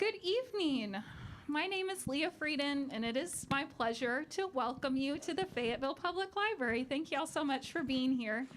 Good evening. My name is Leah Frieden, and it is my pleasure to welcome you to the Fayetteville Public Library. Thank you all so much for being here.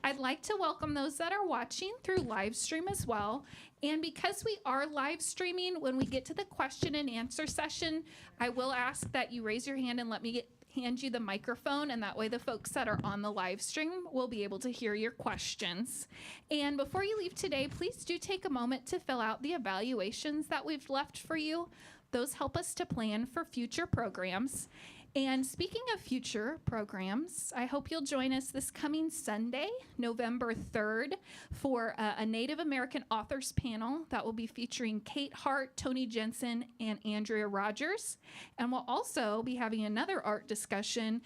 I'd like to welcome those that are watching through live stream as well. And because we are live streaming, when we get to the question and answer session, I will ask that you raise your hand and let me hand you the microphone, and that way the folks that are on the live stream will be able to hear your questions. And before you leave today, please do take a moment to fill out the evaluations that we've left for you. Those help us to plan for future programs. And speaking of future programs, I hope you'll join us this coming Sunday, November 3rd, for a Native American authors panel that will be featuring Kate Hart, Tony Jensen, and Andrea Rogers. And we'll also be having another art discussion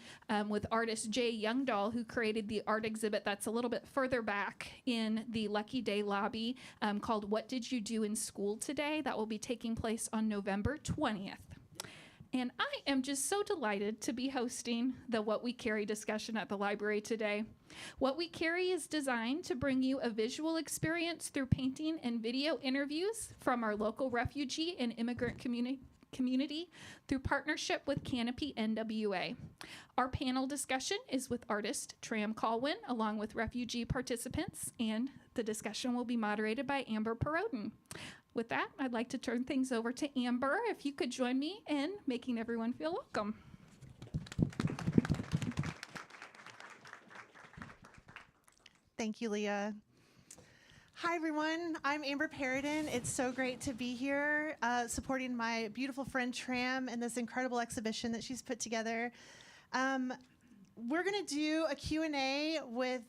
with artist Jay Youngdahl, who created the art exhibit that's a little bit further back in the Lucky Day lobby called What Did You Do in School Today? That will be taking place on November 20th. And I am just so delighted to be hosting the What We Carry discussion at the library today. What We Carry is designed to bring you a visual experience through painting and video interviews from our local refugee and immigrant community through partnership with Canopy NWA. Our panel discussion is with artist Tram Colwyn, along with refugee participants, and the discussion will be moderated by Amber Perodin. With that, I'd like to turn things over to Amber. If you could join me in making everyone feel welcome. Thank you, Leah. Hi, everyone. I'm Amber Perodin. It's so great to be here supporting my beautiful friend Tram in this incredible exhibition that she's put together. We're going to do a Q&A with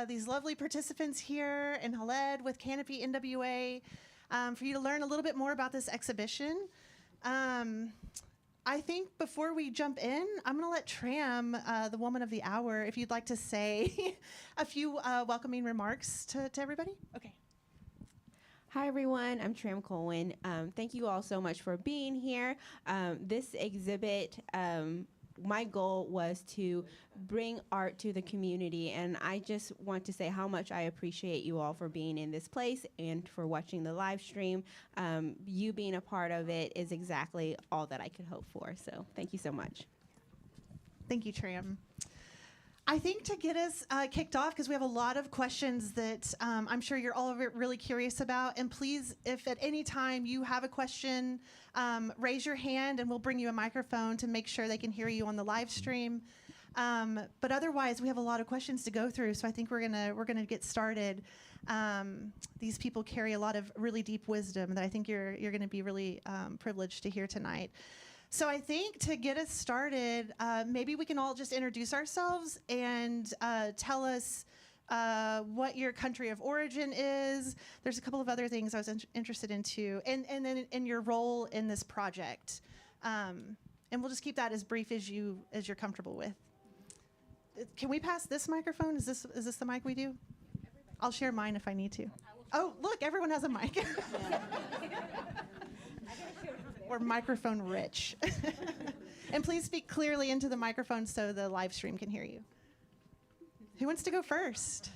these lovely participants here in Haled with Canopy NWA. For you to learn a little bit more about this exhibition. I think before we jump in, I'm going to let Tram, the woman of the hour, if you'd like to say a few welcoming remarks to everybody. Okay. Hi, everyone. I'm Tram Colwyn. Thank you all so much for being here. This exhibit, my goal was to bring art to the community, and I just want to say how much I appreciate you all for being in this place and for watching the live stream. You being a part of it is exactly all that I could hope for, so thank you so much. Thank you, Tram. I think to get us kicked off, because we have a lot of questions that I'm sure you're all really curious about, and please, if at any time you have a question, raise your hand and we'll bring you a microphone to make sure they can hear you on the live stream. But otherwise, we have a lot of questions to go through, so I think we're gonna get started. These people carry a lot of really deep wisdom that I think you're gonna be really privileged to hear tonight. So I think to get us started, maybe we can all just introduce ourselves and tell us what your country of origin is. There's a couple of other things I was interested in too, and then in your role in this project. And we'll just keep that as brief as you're comfortable with. Can we pass this microphone? Is this the mic we do? I'll share mine if I need to. Oh, look, everyone has a mic. We're microphone rich. And please speak clearly into the microphone so the live stream can hear you. Who wants to go first?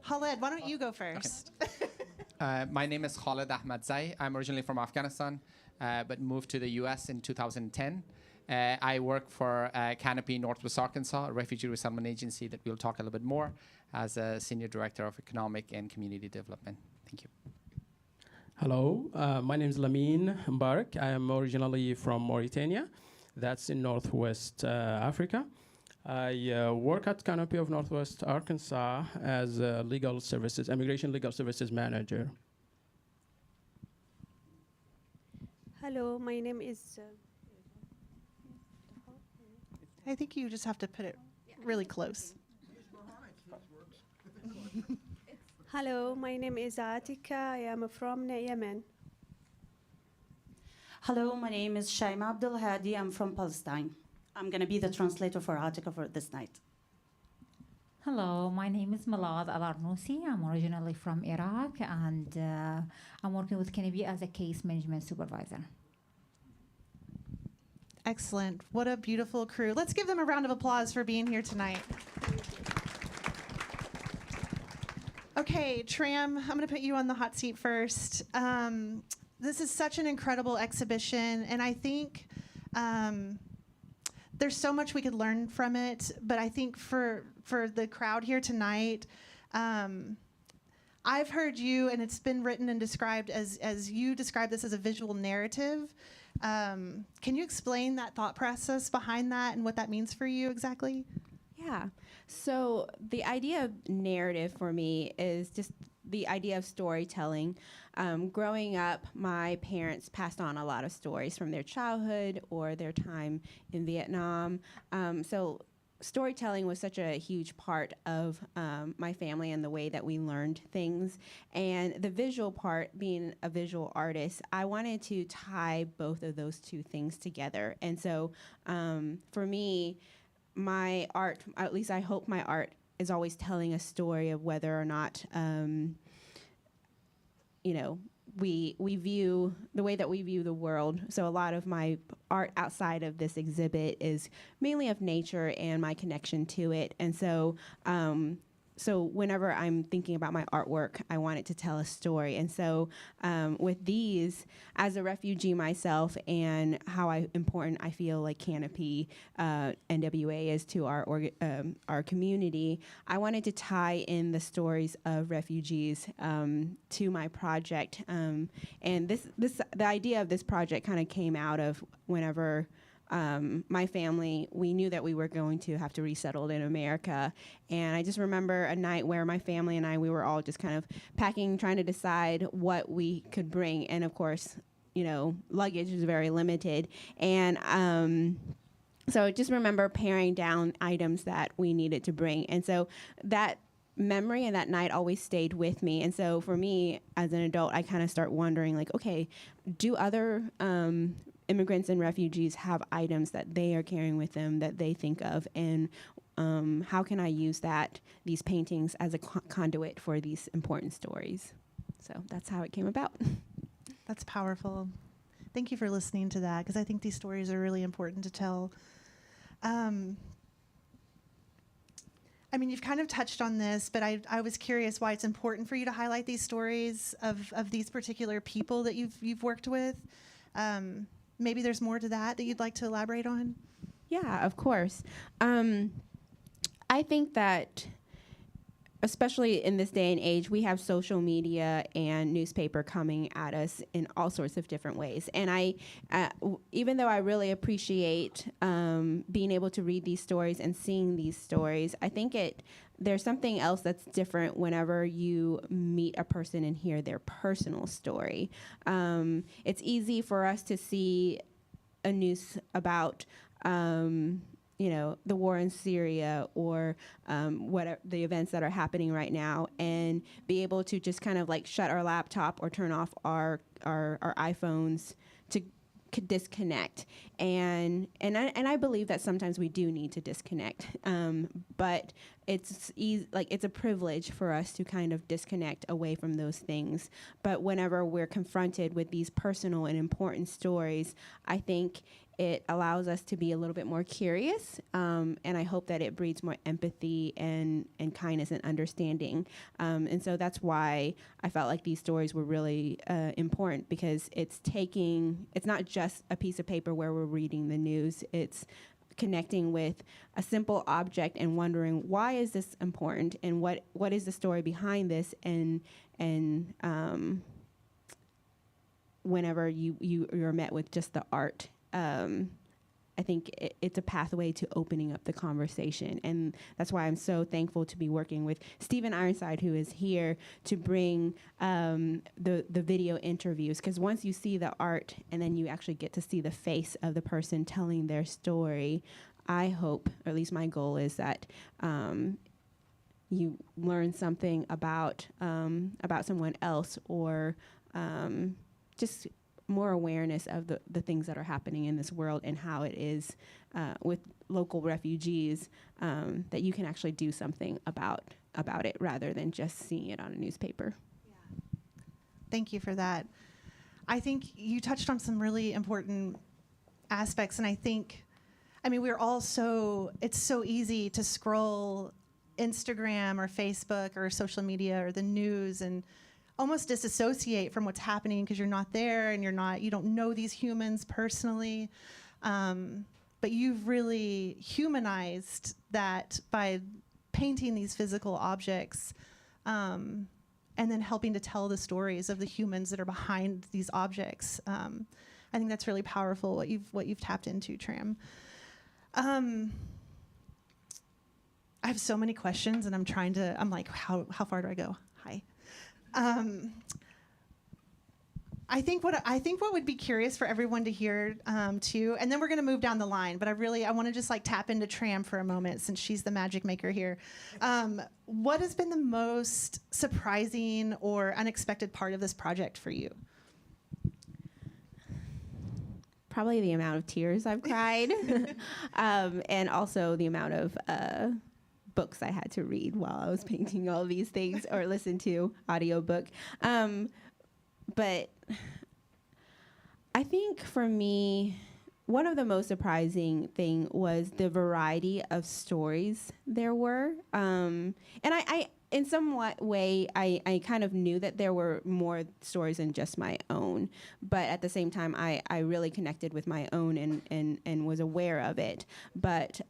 Khaled, why don't you go first? Okay. My name is Khaled Ahmadzai. I'm originally from Afghanistan, but moved to the US in 2010. I work for Canopy Northwest Arkansas, a refugee resettlement agency that we'll talk a little bit more, as a Senior Director of Economic and Community Development. Thank you. Hello, my name is Lamine Mbarak. I am originally from Mauritania. That's in Northwest Africa. I work at Canopy of Northwest Arkansas as a immigration legal services manager. Hello, my name is... I think you just have to put it really close. Hello, my name is Atika. I am from Yemen. Hello, my name is Shaima Abdul Hadi. I'm from Palestine. I'm going to be the translator for Atika for this night. Hello, my name is Malad Al-Arnousi. I'm originally from Iraq, and I'm working with Canopy as a case management supervisor. Excellent. What a beautiful crew. Let's give them a round of applause for being here tonight. Okay, Tram, I'm going to put you on the hot seat first. this is such an incredible exhibition, and I think there's so much we could learn from it. But I think for the crowd here tonight, I've heard you, and it's been written and described as you describe this as a visual narrative. Can you explain that thought process behind that and what that means for you exactly? Yeah. So the idea of narrative for me is just the idea of storytelling. Growing up, my parents passed on a lot of stories from their childhood or their time in Vietnam. So storytelling was such a huge part of my family and the way that we learned things. And the visual part, being a visual artist, I wanted to tie both of those two things together. And so for me, my art, at least I hope my art, is always telling a story of whether or not, we view the way that we view the world. So a lot of my art outside of this exhibit is mainly of nature and my connection to it. And so so whenever I'm thinking about my artwork, I want it to tell a story. And so with these, as a refugee myself, and how important I feel like Canopy NWA is to our community, I wanted to tie in the stories of refugees to my project. And the idea of this project kind of came out of whenever my family, we knew that we were going to have to resettle in America. And I just remember a night where my family and we were all just kind of packing, trying to decide what we could bring. And of course, luggage is very limited. And so just remember paring down items that we needed to bring. And so that memory and that night always stayed with me. And so for me as an adult, I kind of start wondering, like, okay, do other immigrants and refugees have items that they are carrying with them that they think of, and how can I use these paintings as a conduit for these important stories? So that's how it came about. That's powerful. Thank you for listening to that, because I think these stories are really important to tell. You've kind of touched on this, but I was curious why it's important for you to highlight these stories of these particular people that you've worked with. Maybe there's more to that you'd like to elaborate on? Yeah, of course. I think that, especially in this day and age, we have social media and newspaper coming at us in all sorts of different ways. And even though I really appreciate being able to read these stories and seeing these stories, I think there's something else that's different whenever you meet a person and hear their personal story. It's easy for us to see a news about the war in Syria or whatever the events that are happening right now, and be able to just kind of like shut our laptop or turn off our iPhones to disconnect. And I believe that sometimes we do need to disconnect, but it's it's a privilege for us to kind of disconnect away from those things. But whenever we're confronted with these personal and important stories, I think it allows us to be a little bit more curious, and I hope that it breeds more empathy and kindness and understanding. And so that's why I felt like these stories were really important, because it's not just a piece of paper where we're reading the news. It's connecting with a simple object and wondering, why is this important, and what is the story behind this, and whenever you're met with just the art, I think it's a pathway to opening up the conversation. And that's why I'm so thankful to be working with Stephen Ironside, who is here to bring the video interviews. Because once you see the art and then you actually get to see the face of the person telling their story, I hope, or at least my goal is that you learn something about someone else, or just more awareness of the things that are happening in this world, and how it is with local refugees, that you can actually do something about it rather than just seeing it on a newspaper. Yeah. Thank you for that. I think you touched on some really important aspects, and it's so easy to scroll Instagram or Facebook or social media or the news, and almost disassociate from what's happening because you're not there and you don't know these humans personally. But you've really humanized that by painting these physical objects, and then helping to tell the stories of the humans that are behind these objects. I think that's really powerful what you've tapped into, Tram. I have so many questions, and I'm like, how far do I go? Hi. I think what would be curious for everyone to hear too, and then we're going to move down the line. But I want to just like tap into Tram for a moment since she's the magic maker here. What has been the most surprising or unexpected part of this project for you? Probably the amount of tears I've cried, and also the amount of books I had to read while I was painting all these things or listen to audiobook. But I think for me, one of the most surprising thing was the variety of stories there were. And I in some way, I kind of knew that there were more stories than just my own. But at the same time, I really connected with my own and was aware of it. But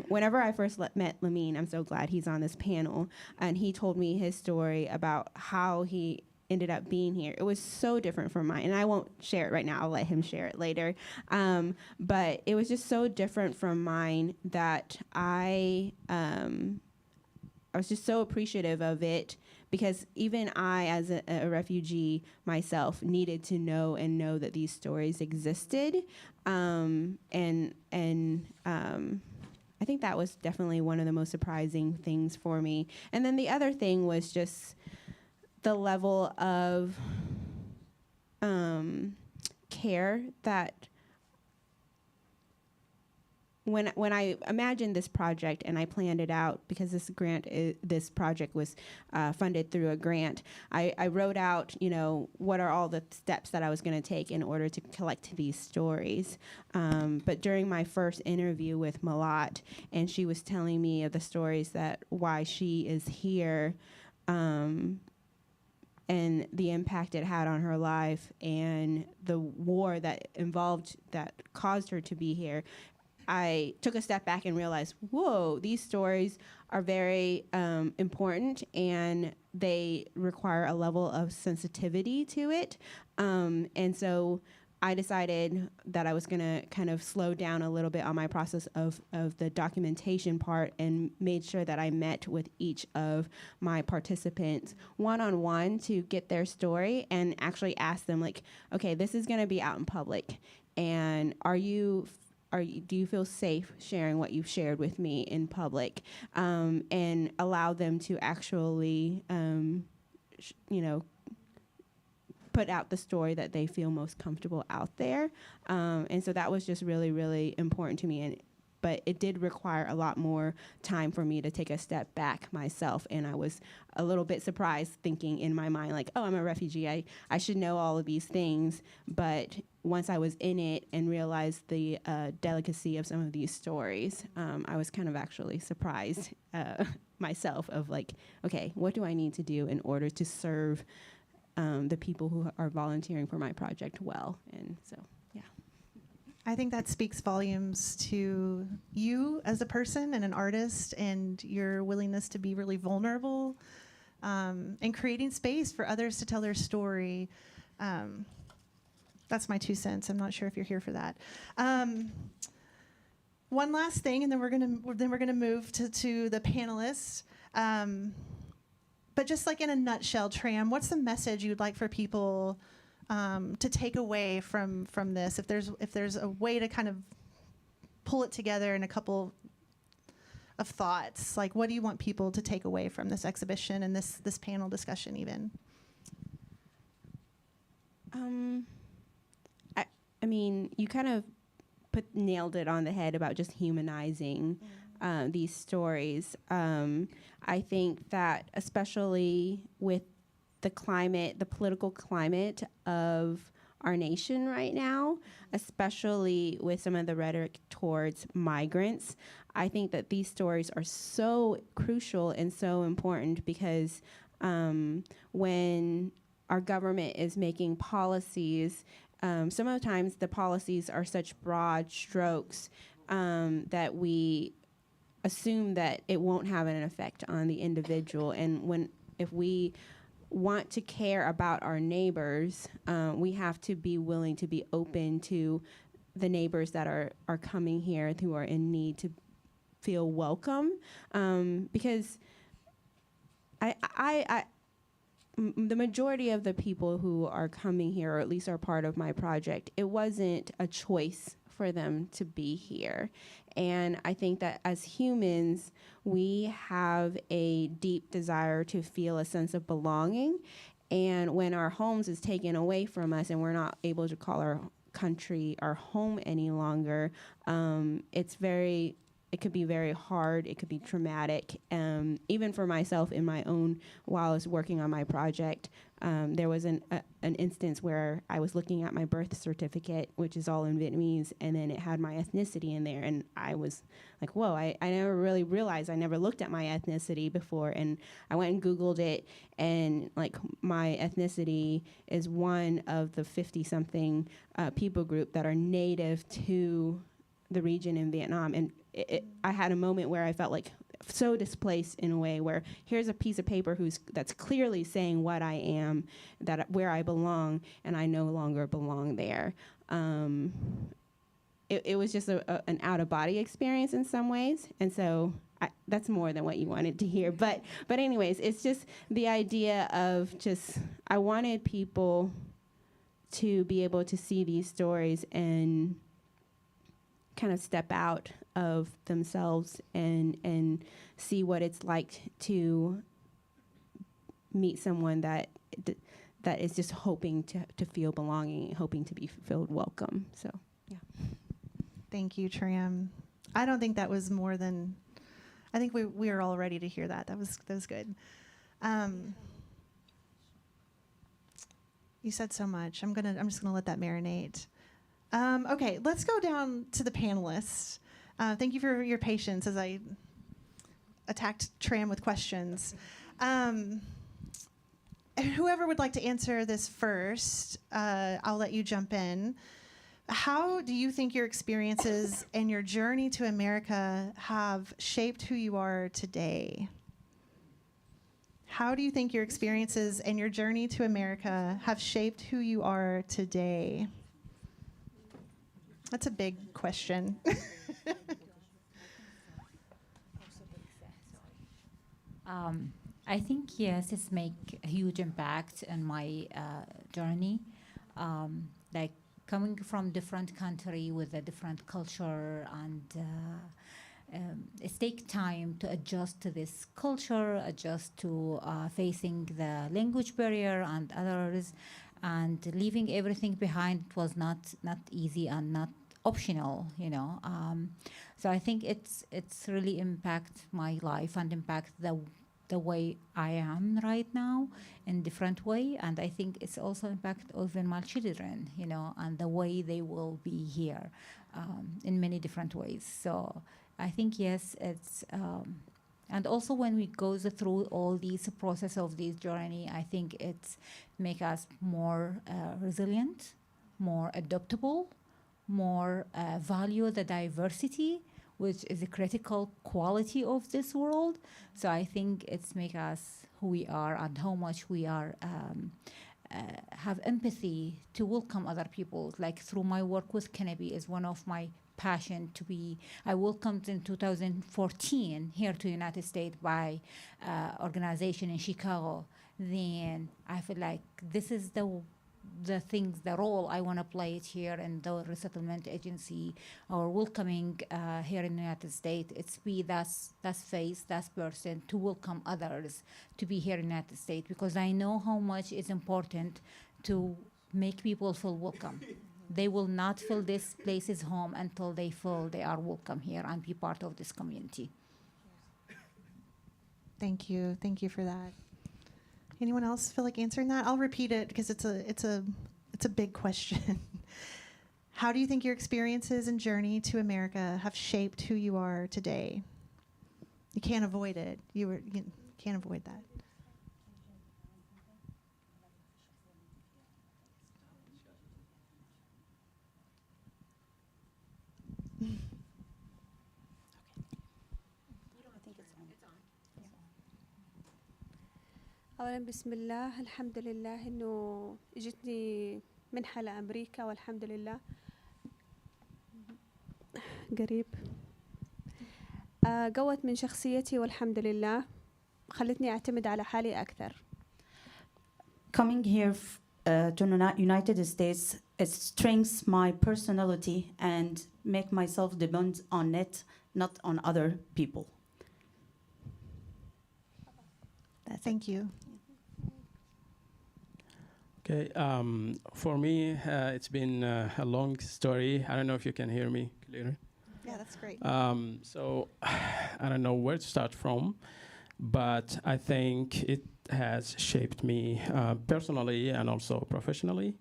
whenever I first met Lamine, I'm so glad he's on this panel, and he told me his story about how he ended up being here. It was so different from mine, and I won't share it right now. I'll let him share it later. But it was just so different from mine that I was just so appreciative of it, because even I, as a refugee myself, needed to know that these stories existed, and I think that was definitely one of the most surprising things for me. And then the other thing was just the level of care that when I imagined this project and I planned it out, because this project was funded through a grant, I wrote out, what are all the steps that I was going to take in order to collect these stories. But during my first interview with Malat, and she was telling me of the stories why she is here, and the impact it had on her life, and the war that caused her to be here, I took a step back and realized, whoa, these stories are very important, and they require a level of sensitivity to it. And so I decided that I was going to kind of slow down a little bit on my process of the documentation part, and made sure that I met with each of my participants one-on-one to get their story and actually ask them, like, okay, this is going to be out in public, and do you feel safe sharing what you've shared with me in public, and allow them to actually, put out the story that they feel most comfortable out there. And so that was just really, really important to me. But it did require a lot more time for me to take a step back myself. And I was a little bit surprised, thinking in my mind, like, oh, I'm a refugee. I should know all of these things. But once I was in it and realized the delicacy of some of these stories, I was kind of actually surprised myself of like, okay, what do I need to do in order to serve the people who are volunteering for my project well? And so, yeah. I think that speaks volumes to you as a person and an artist, and your willingness to be really vulnerable, and creating space for others to tell their story. That's my 2 cents. I'm not sure if you're here for that. One last thing, and then we're gonna move to the panelists. But just like in a nutshell, Tram, what's the message you'd like for people to take away from this? If there's a way to kind of pull it together in a couple of thoughts, like what do you want people to take away from this exhibition and this panel discussion even? I mean, you kind of nailed it on the head about just humanizing these stories. I think that especially with the political climate of our nation right now, especially with some of the rhetoric towards migrants, I think that these stories are so crucial and so important, because when our government is making policies. Sometimes the policies are such broad strokes that we assume that it won't have an effect on the individual. And if we want to care about our neighbors, we have to be willing to be open to the neighbors that are coming here who are in need to feel welcome, because the majority of the people who are coming here, or at least are part of my project, it wasn't a choice for them to be here. And I think that as humans, we have a deep desire to feel a sense of belonging. And when our homes is taken away from us and we're not able to call our country our home any longer, it could be very hard. It could be traumatic. Even for myself, while I was working on my project, there was an instance where I was looking at my birth certificate, which is all in Vietnamese, and then it had my ethnicity in there, and I was like, whoa, I never really realized, I never looked at my ethnicity before, and I went and Googled it, and like my ethnicity is one of the 50-something people group that are native to the region in Vietnam. And I had a moment where I felt like so displaced in a way where here's a piece of paper that's clearly saying what I am, where I belong, and I no longer belong there. It was just an out-of-body experience in some ways, and so that's more than what you wanted to hear. But anyways, it's just the idea of I wanted people to be able to see these stories and kind of step out of themselves and see what it's like to meet someone that is just hoping to feel belonging, hoping to be felt welcome. So, yeah. Thank you, Tram. I don't think that was more than. I think we are all ready to hear that. That was good. You said so much. I'm just gonna let that marinate. Okay, let's go down to the panelists. Thank you for your patience as I attacked Tram with questions. Whoever would like to answer this first, I'll let you jump in. How do you think your experiences and your journey to America have shaped who you are today? How do you think your experiences and your journey to America have shaped who you are today? That's a big question. I think, yes, it's make a huge impact on my journey. Like coming from different country with a different culture, and it takes time to adjust to this culture, adjust to facing the language barrier and others, and leaving everything behind was not easy and not optional, So I think it's really impact my life and impact the way I am right now in different way, and I think it's also impact even my children, and the way they will be here in many different ways. So I think, yes, it's and also when we go through all these process of this journey, I think it's make us more resilient, more adaptable, more value the diversity, which is a critical quality of this world. So I think it's make us who we are and how much we are have empathy to welcome other people. Like through my work with Canopy is one of my passion to be. I welcomed in 2014 here to United States by organization in Chicago. Then I feel like this is the role I want to play it here in the resettlement agency or welcoming here in the United States. It's be that face, that person to welcome others to be here in the United States, because I know how much it's important to make people feel welcome. They will not feel this place is home until they feel they are welcome here and be part of this community. Thank you for that. Anyone else feel like answering that? I'll repeat it because it's a big question. How do you think your experiences and journey to America have shaped who you are today? You can't avoid it. You can't avoid that. أولا بسم الله الحمد لله إنه إجتني منحة لأمريكا والحمد لله قريب قوت من شخصيتي والحمد لله خلتني أعتمد على حالي أكثر. Coming here to United States, it strengthens my personality and make myself depend on it, not on other people. That's Thank you. Okay, for me, it's been a long story. I don't know if you can hear me clearly. Yeah, that's great. So I don't know where to start from, but I think it has shaped me personally and also professionally.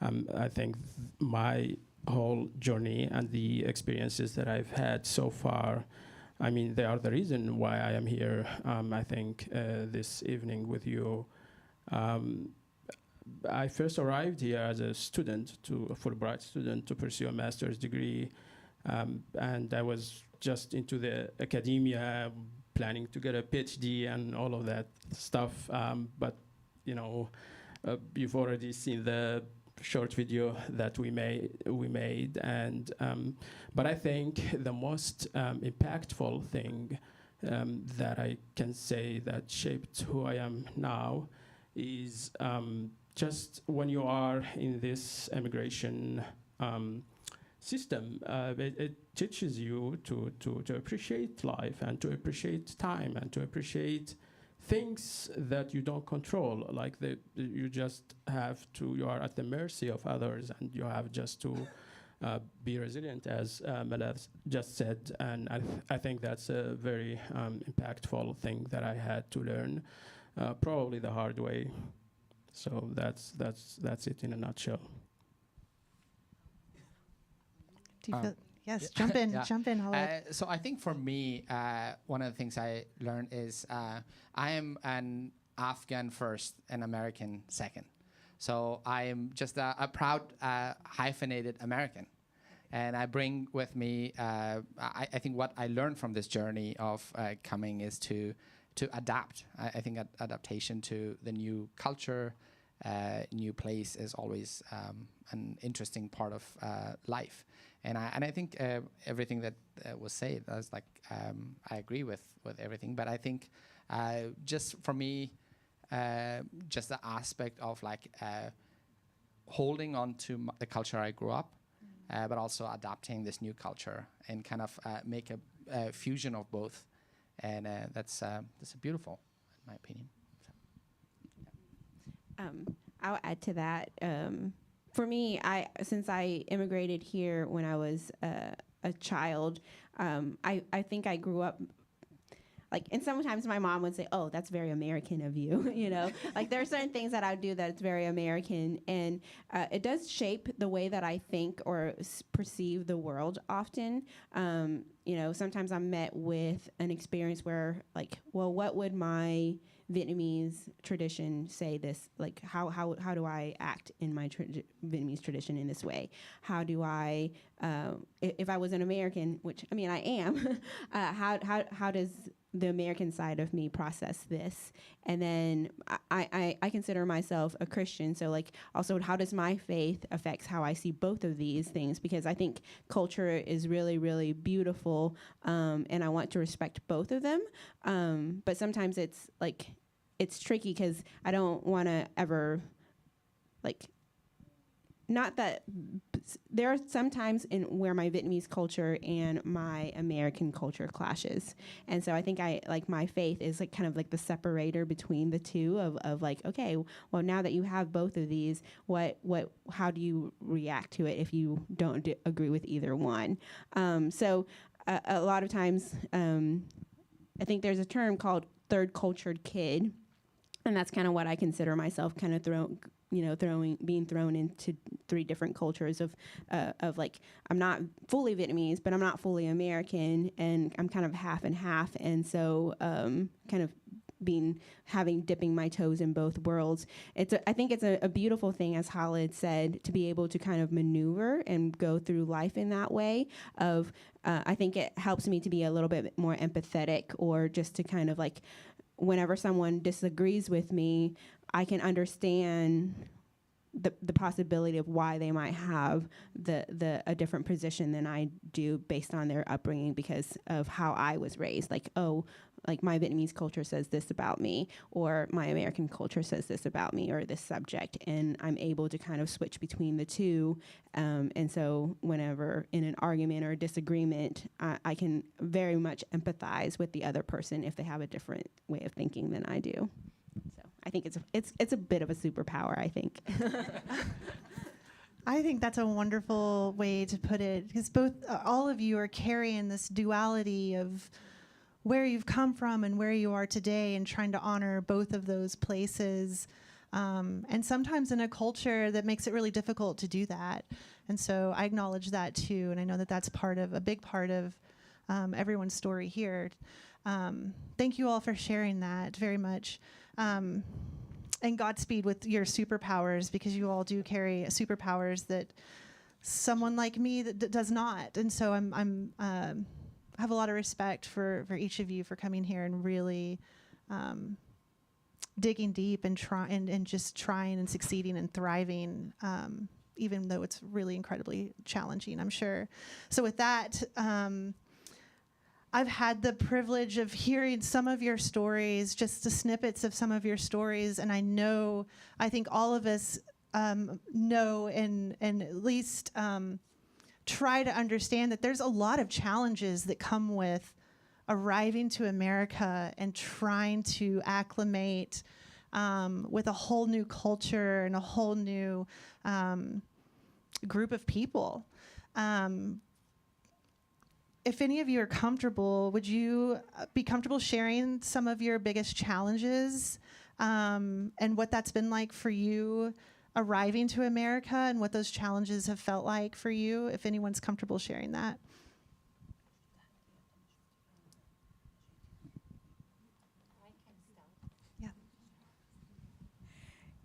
I think my whole journey and the experiences that I've had so far, I mean, they are the reason why I am here, I think, this evening with you. I first arrived here as a student, a Fulbright student, to pursue a master's degree. And I was just into the academia, planning to get a PhD and all of that stuff. But, you know, you've already seen the short video that we made. And but I think the most impactful thing that I can say that shaped who I am now is just when you are in this immigration system, it teaches you to appreciate life and to appreciate time and to appreciate things that you don't control. Like you just have to, you are at the mercy of others, and you have just to be resilient, as Malaz just said. And I think that's a very impactful thing that I had to learn, probably the hard way. So that's it in a nutshell. Do you feel? Yes, jump in, Yeah. jump in, Khaled. So I think for me, one of the things I learned is I am an Afghan first and American second. So I am just a proud hyphenated American. And I bring with me, I think what I learned from this journey of coming is to adapt. I think adaptation to the new culture, new place is always an interesting part of life. And I think everything that was said, I was like, I agree with everything. But I think just for me, just the aspect of like holding on to the culture I grew up, but also adapting this new culture and kind of make a fusion of both. And that's beautiful, in my opinion. I'll add to that. For me, since I immigrated here when I was a child, I think I grew up like, and sometimes my mom would say, "Oh, that's very American of you," you know. Like there are certain things that I do that's very American, and it does shape the way that I think or perceive the world. Often, you know, sometimes I'm met with an experience where, like, well, what would my Vietnamese tradition say this, like how do I act in my Vietnamese tradition in this way? How do I, if I was an American, which I mean I am, how does the American side of me process this? And then I consider myself a Christian, so like also how does my faith affects how I see both of these things? Because I think culture is really, really beautiful, and I want to respect both of them. But sometimes it's like, it's tricky because I don't want to ever, like, not that, there are some times in where my Vietnamese culture and my American culture clashes. And so I think my faith is like kind of like the separator between the two of like, okay, well, now that you have both of these, how do you react to it if you don't agree with either one? So a lot of times, I think there's a term called third cultured kid, and that's kind of what I consider myself, kind of being thrown into three different cultures of like, I'm not fully Vietnamese, but I'm not fully American, and I'm kind of half and half. And so kind of dipping my toes in both worlds. I think it's a beautiful thing, as Khaled said, to be able to kind of maneuver and go through life in that way of, I think it helps me to be a little bit more empathetic, or just to kind of like whenever someone disagrees with me, I can understand the possibility of why they might have a different position than I do based on their upbringing because of how I was raised. Like, oh, like my Vietnamese culture says this about me, or my American culture says this about me, or this subject, and I'm able to kind of switch between the two. And so whenever in an argument or a disagreement, I can very much empathize with the other person if they have a different way of thinking than I do. So I think it's a bit of a superpower, I think. I think that's a wonderful way to put it, because all of you are carrying this duality of where you've come from and where you are today, and trying to honor both of those places. And sometimes in a culture that makes it really difficult to do that. And so I acknowledge that too. And I know that that's a big part of everyone's story here. Thank you all for sharing that very much. And Godspeed with your superpowers, because you all do carry superpowers that someone like me that does not. And so I'm have a lot of respect for each of you for coming here and really digging deep and just trying and succeeding and thriving, even though it's really incredibly challenging, I'm sure. So with that, I've had the privilege of hearing some of your stories, just the snippets of some of your stories, and I think all of us know and at least try to understand that there's a lot of challenges that come with arriving to America and trying to acclimate with a whole new culture and a whole new group of people. If any of you are comfortable, would you be comfortable sharing some of your biggest challenges and what that's been like for you arriving to America and what those challenges have felt like for you, if anyone's comfortable sharing that? Yeah.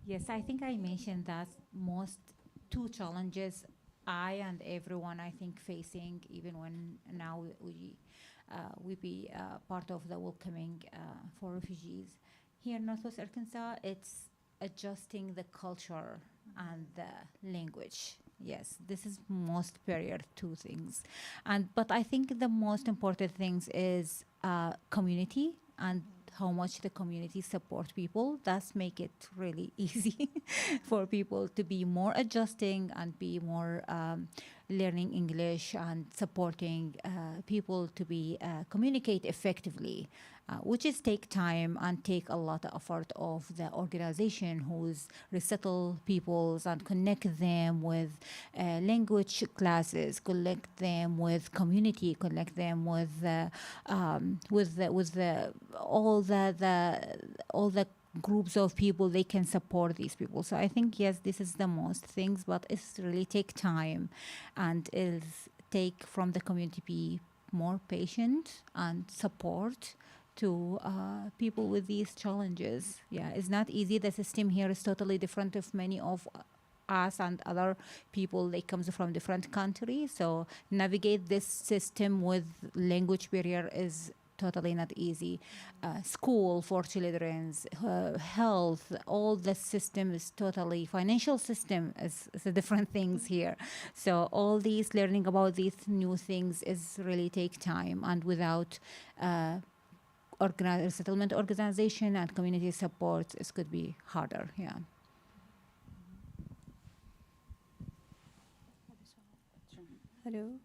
Yes, I think I mentioned that most two challenges I and everyone I think facing, even when now we be part of the welcoming for refugees here in Northwest Arkansas. It's adjusting the culture and the language. Yes, this is most barrier two things, but I think the most important things is community and how much the community support people. That's make it really easy for people to be more adjusting and be more learning English and supporting people to be communicate effectively, which is take time and take a lot of effort of the organization who's resettle peoples and connect them with language classes, connect them with community, connect them with all the groups of people they can support these people. So I think yes, this is the most things, but it's really take time, and it's take from the community be more patient and support to people with these challenges. Yeah, it's not easy. The system here is totally different of many of us and other people. They comes from different countries, so navigate this system with language barrier is totally not easy. School for children's health, all the system is totally, financial system is a different things here. So all these learning about these new things is really take time, and without settlement organization and community support, it could be harder. Yeah. الو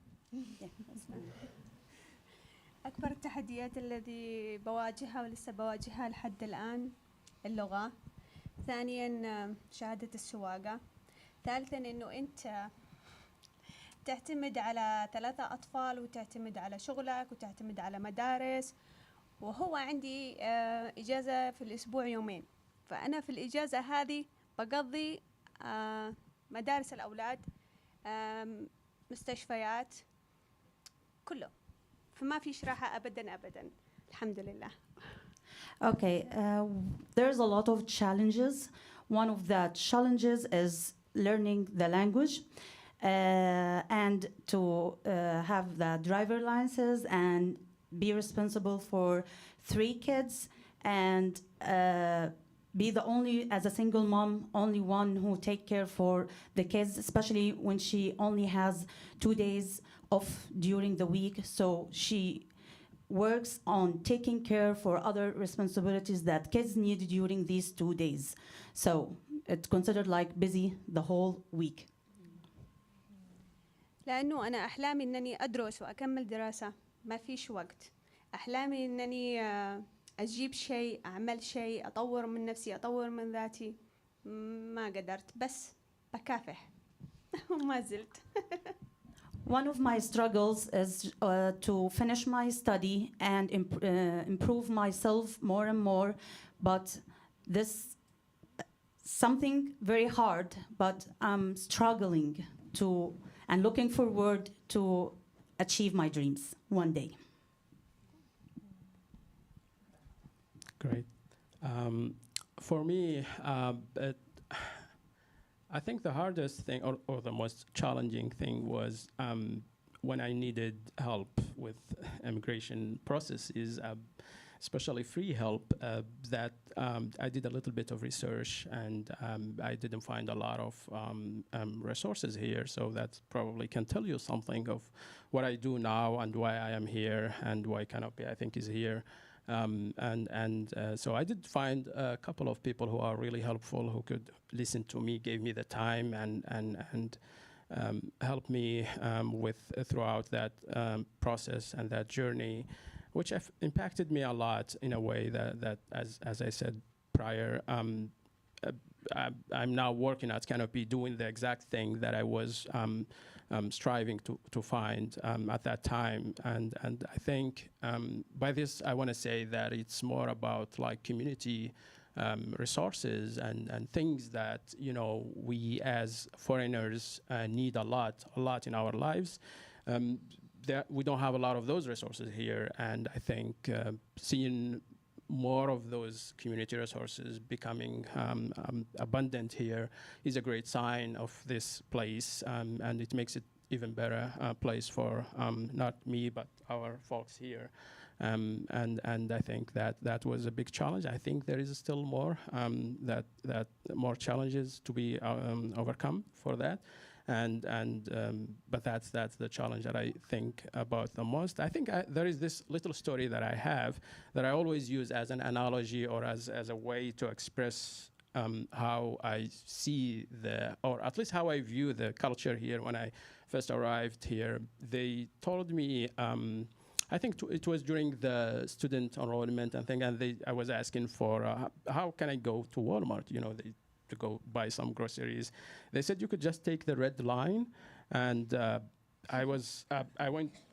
أكبر التحديات الذي بواجهها ولسه بواجهها لحد الآن اللغة. ثانيا شهادة السواقة. ثالثا إنه أنت تعتمد على 3 أطفال وتعتمد على شغلك وتعتمد على مدارس، وهو عندي إجازة في الأسبوع 2 فأنا في الإجازة هذه بقضي مدارس الأولاد، مستشفيات، كله. فما فيش راحة أبداً أبداً. الحمد لله. Okay, there's a lot of challenges. One of the challenges is learning the language and to have the driver licenses and be responsible for 3 kids and be the only, as a single mom, only one who take care for the kids, especially when she only has 2 days off during the week. So she works on taking care for other responsibilities that kids need during these 2 days. So it's considered like busy the whole week. لأنه أنا أحلامي أنني أدرس وأكمل دراسة، ما فيش وقت. أحلامي أنني أجيب شيء، أعمل شيء، أطور من نفسي، أطور من ذاتي، ما قدرت، بس بكافح وما زلت. One of my struggles is to finish my study and improve myself more and more, but this something very hard, but I'm struggling to and looking forward to achieve my dreams one day. Great. For me, I think the hardest thing or the most challenging thing was when I needed help with immigration processes, especially free help, that I did a little bit of research and I didn't find a lot of resources here. So that probably can tell you something of what I do now and why I am here and why Canopy, I think, is here. So I did find a couple of people who are really helpful, who could listen to me, gave me the time, and helped me throughout that process and that journey, which impacted me a lot in a way that as I said prior, I'm now working at Canopy doing the exact thing that I was striving to find at that time. And I think by this, I want to say that it's more about like community resources and things that, you know, we as foreigners need a lot in our lives. We don't have a lot of those resources here. And I think seeing more of those community resources becoming abundant here is a great sign of this place, and it makes it even better place for not me but our folks here. And I think that was a big challenge. I think there is still more that more challenges to be overcome for that. But that's the challenge that I think about the most. I think there is this little story that I have that I always use as an analogy or as a way to express how I see or at least how I view the culture here. When I first arrived here, they told me, I think it was during the student enrollment and thing, and I was asking for how can I go to Walmart, you know, to go buy some groceries. They said you could just take the red line, and I went,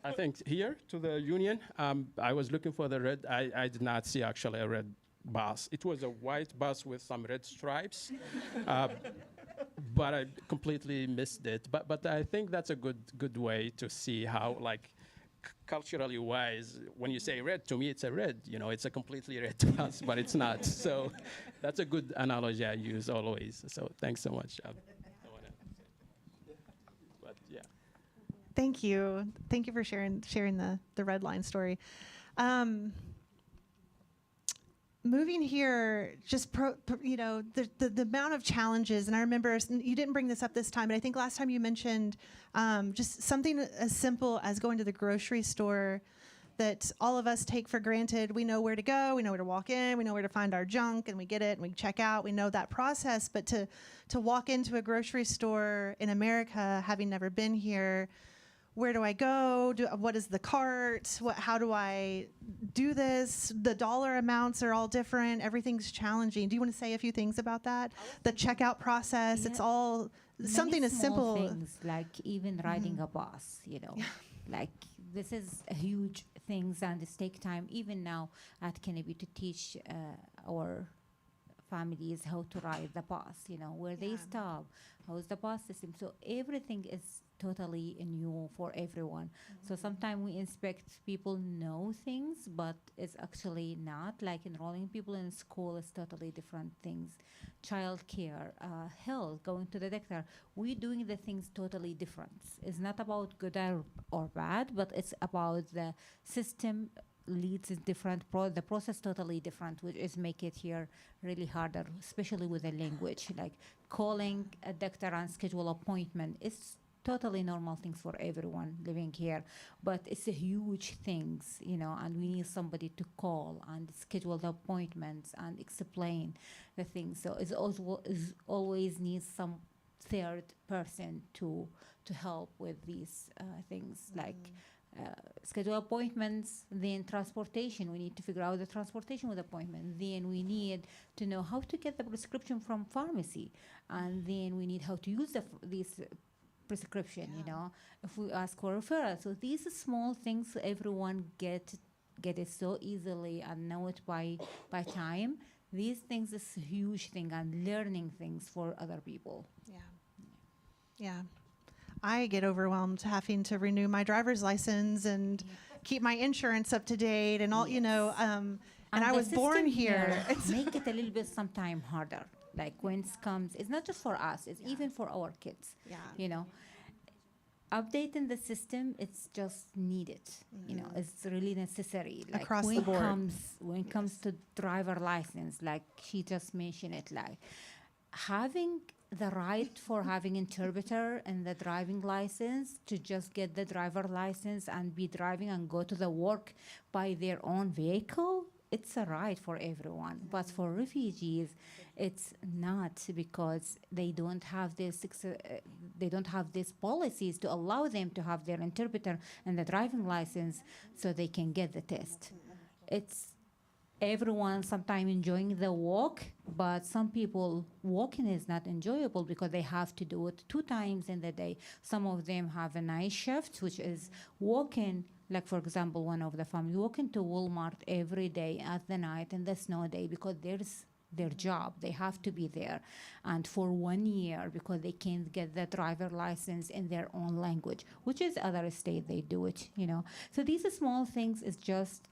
I think, here to the Union. I was looking for the red. I did not see actually a red bus. It was a white bus with some red stripes, but I completely missed it. But I think that's a good way to see how, like, culturally wise, when you say red, to me it's a red, you know, it's a completely red bus, but it's not. So that's a good analogy I use always. So thanks so much. But yeah. Thank you. Thank you for sharing the red line story. Moving here, just you know, the amount of challenges, and I remember you didn't bring this up this time, but I think last time you mentioned just something as simple as going to the grocery store that all of us take for granted. We know where to go, we know where to walk in, we know where to find our junk, and we get it, and we check out. We know that process, but to walk into a grocery store in America, having never been here, where do I go? What is the cart? How do I do this? The dollar amounts are all different. Everything's challenging. Do you want to say a few things about that? The checkout process, Yeah. it's all something as Many simple. small things, like even riding a bus, you know. Like, this is a huge things, and it's take time. Even now at Kennedy to teach our families how to ride the bus, you know, where they stop, how is the bus system. So everything is totally new for everyone. So sometimes we expect people know things, but it's actually not. Like enrolling people in school is totally different things. Child care, health, going to the doctor. We're doing the things totally different. It's not about good or bad, but it's about the system leads is different. The process totally different, which is make it here really harder, especially with the language. Like calling a doctor and schedule appointment is totally normal things for everyone living here, but it's a huge things, and we need somebody to call and schedule the appointments and explain the things. So it's also is always needs some third person to help with these things, like schedule appointments, then transportation. We need to figure out the transportation with appointment. Then we need to know how to get the prescription from pharmacy, and then we need how to use these prescription. If we ask for referral. So these are small things everyone get it so easily and know it by time. These things is a huge thing, and learning things for other people. Yeah. I get overwhelmed having to renew my driver's license and keep my insurance up to date and all, and I the was born system here. Make it a little bit sometime harder. Like when it comes, it's not just for us, it's even for our kids. Updating the system, it's just needed. It's really necessary. Like Across when the board. When it comes to driver license, like she just mentioned it, like having the right for having interpreter and the driving license to just get the driver license and be driving and go to the work by their own vehicle, it's a right for everyone. But for refugees, it's not, because they don't have these policies to allow them to have their interpreter and the driving license so they can get the test. It's everyone sometimes enjoying the walk, but some people walking is not enjoyable because they have to do it 2 times in the day. Some of them have a night shift, which is walking. Like, for example, one of the family walking to Walmart every day at the night in the snow day because there's their job. They have to be there. And for 1 year, because they can't get the driver license in their own language, which is other state they do it, So these small things is just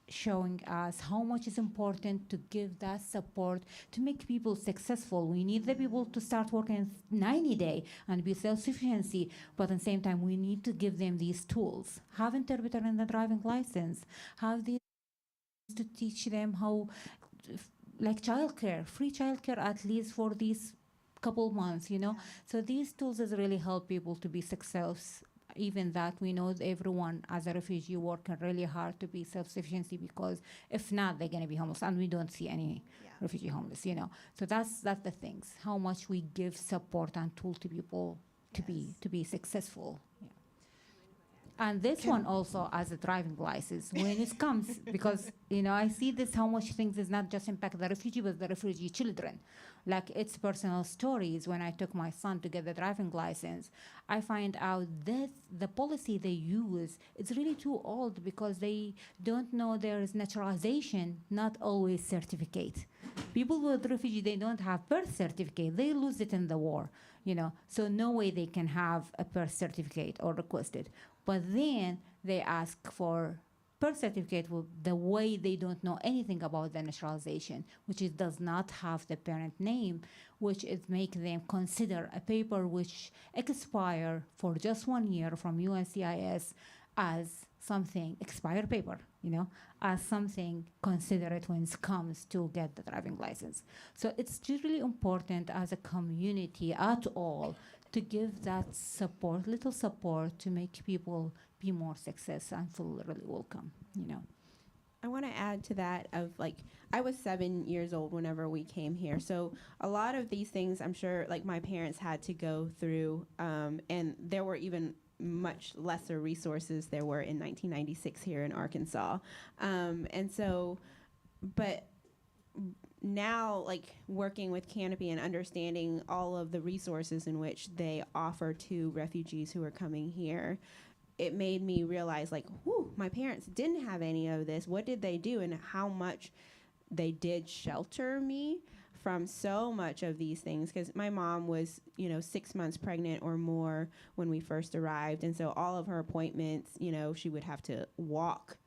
showing us how much is important to give that support to make people successful. We need the people to start working 90 days and be self-sufficiency, but at the same time, we need to give them these tools. Have interpreter in the driving license. Have these to teach them how, like childcare, free childcare at least for these couple months, So these tools has really helped people to be successful. Even that we know everyone as a refugee working really hard to be self-sufficiency, because if not, they're going to be homeless, and we don't see any refugee homeless, So that's the things, how much we give support and tool to people to be successful. And this one also as a driving license when it comes, because I see this how much things is not just impact the refugee but the refugee children. Like it's personal stories. When I took my son to get the driving license, I find out that the policy they use is really too old because they don't know there is naturalization, not always certificate. People with refugee, they don't have birth certificate. They lose it in the war, So no way they can have a birth certificate or request it. But then they ask for birth certificate with the way they don't know anything about the naturalization, which it does not have the parent name, which is make them consider a paper which expire for just 1 year from USCIS as something expired paper, as something considered when it comes to get the driving license. So it's really important as a community at all to give that support, little support, to make people be more successful and feel really welcome, I want to add to that of I was 7 years old whenever we came here. So a lot of these things I'm sure my parents had to go through, and there were even much lesser resources there were in 1996 here in Arkansas. And so, but now working with Canopy and understanding all of the resources in which they offer to refugees who are coming here, it made me realize whew, my parents didn't have any of this. What did they do, and how much they did shelter me from so much of these things, because my mom was 6 months pregnant or more when we first arrived, and so all of her appointments, she would have to walk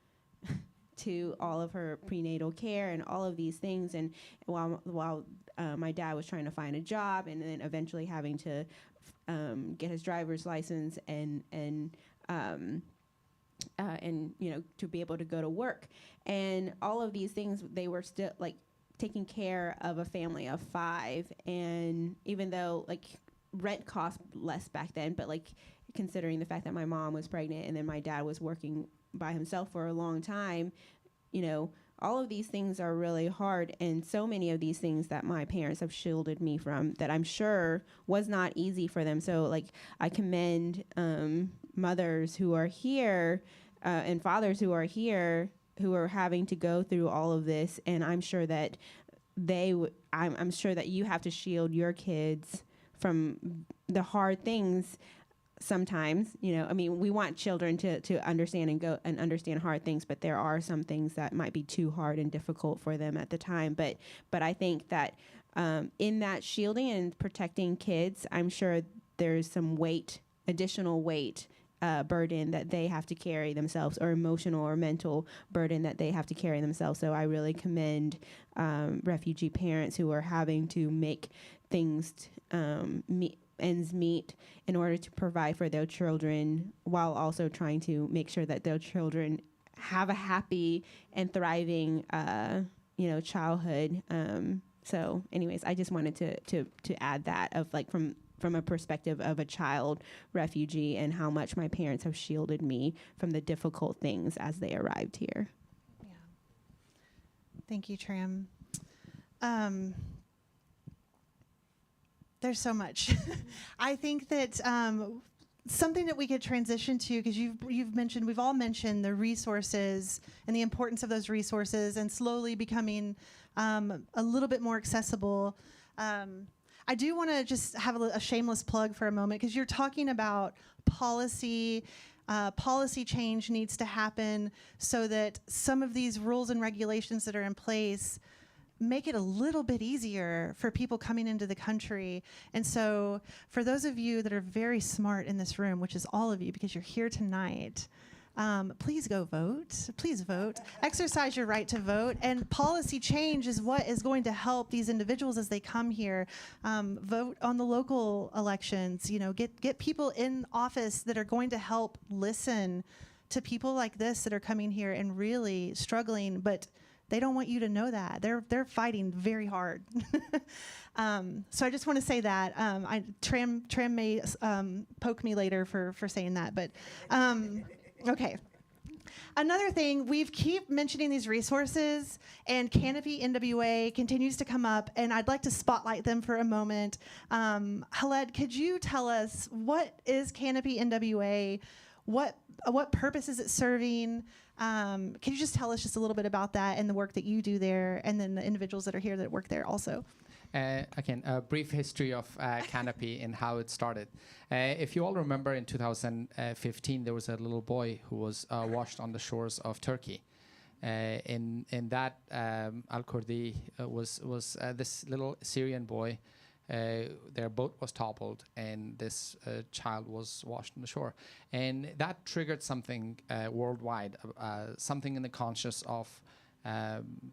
to all of her prenatal care and all of these things, and while my dad was trying to find a job and then eventually having to and to be able to go to work, and all of these things. They were still like taking care of a family of 5, and even though like rent cost less back then, but like considering the fact that my mom was pregnant and then my dad was working by himself for a long time, all of these things are really hard, and so many of these things that my parents have shielded me from that I'm sure was not easy for them. So like I commend mothers who are here and fathers who are here who are having to go through all of this, and I'm sure that I'm sure that you have to shield your kids from the hard things sometimes. We want children to understand and go and understand hard things, but there are some things that might be too hard and difficult for them at the time. But I think that in that shielding and protecting kids, I'm sure there's some additional weight, burden that they have to carry themselves, or emotional or mental burden that they have to carry themselves. So I really commend refugee parents who are having to make things ends meet in order to provide for their children, while also trying to make sure that their children have a happy and thriving childhood. So anyways, I just wanted to add that of like from a perspective of a child refugee, and how much my parents have shielded me from the difficult things as they arrived here. Yeah. Thank you, Tram. There's so much. I think that something that we could transition to, because we've all mentioned the resources and the importance of those resources, and slowly becoming a little bit more accessible. I do want to just have a shameless plug for a moment, because you're talking about policy. Policy change needs to happen so that some of these rules and regulations that are in place make it a little bit easier for people coming into the country. And so for those of you that are very smart in this room, which is all of you because you're here tonight, please go vote. Please vote. Exercise your right to vote. And policy change is what is going to help these individuals as they come here. Vote on the local elections. Get people in office that are going to help listen to people like this that are coming here and really struggling, but they don't want you to know that. They're fighting very hard. So I just want to say that. Tram may poke me later for saying that, but okay. Another thing, we've keep mentioning these resources, and Canopy NWA continues to come up, and I'd like to spotlight them for a moment. Khaled, could you tell us, what is Canopy NWA? What purpose is it serving? Can you just tell us just a little bit about that and the work that you do there, and then the individuals that are here that work there also? Again, a brief history of Canopy and how it started. If you all remember, in 2015, there was a little boy who was washed on the shores of Turkey. In that, Al-Kurdi was this little Syrian boy. Their boat was toppled, and this child was washed on the shore. And that triggered something worldwide, something in the conscience of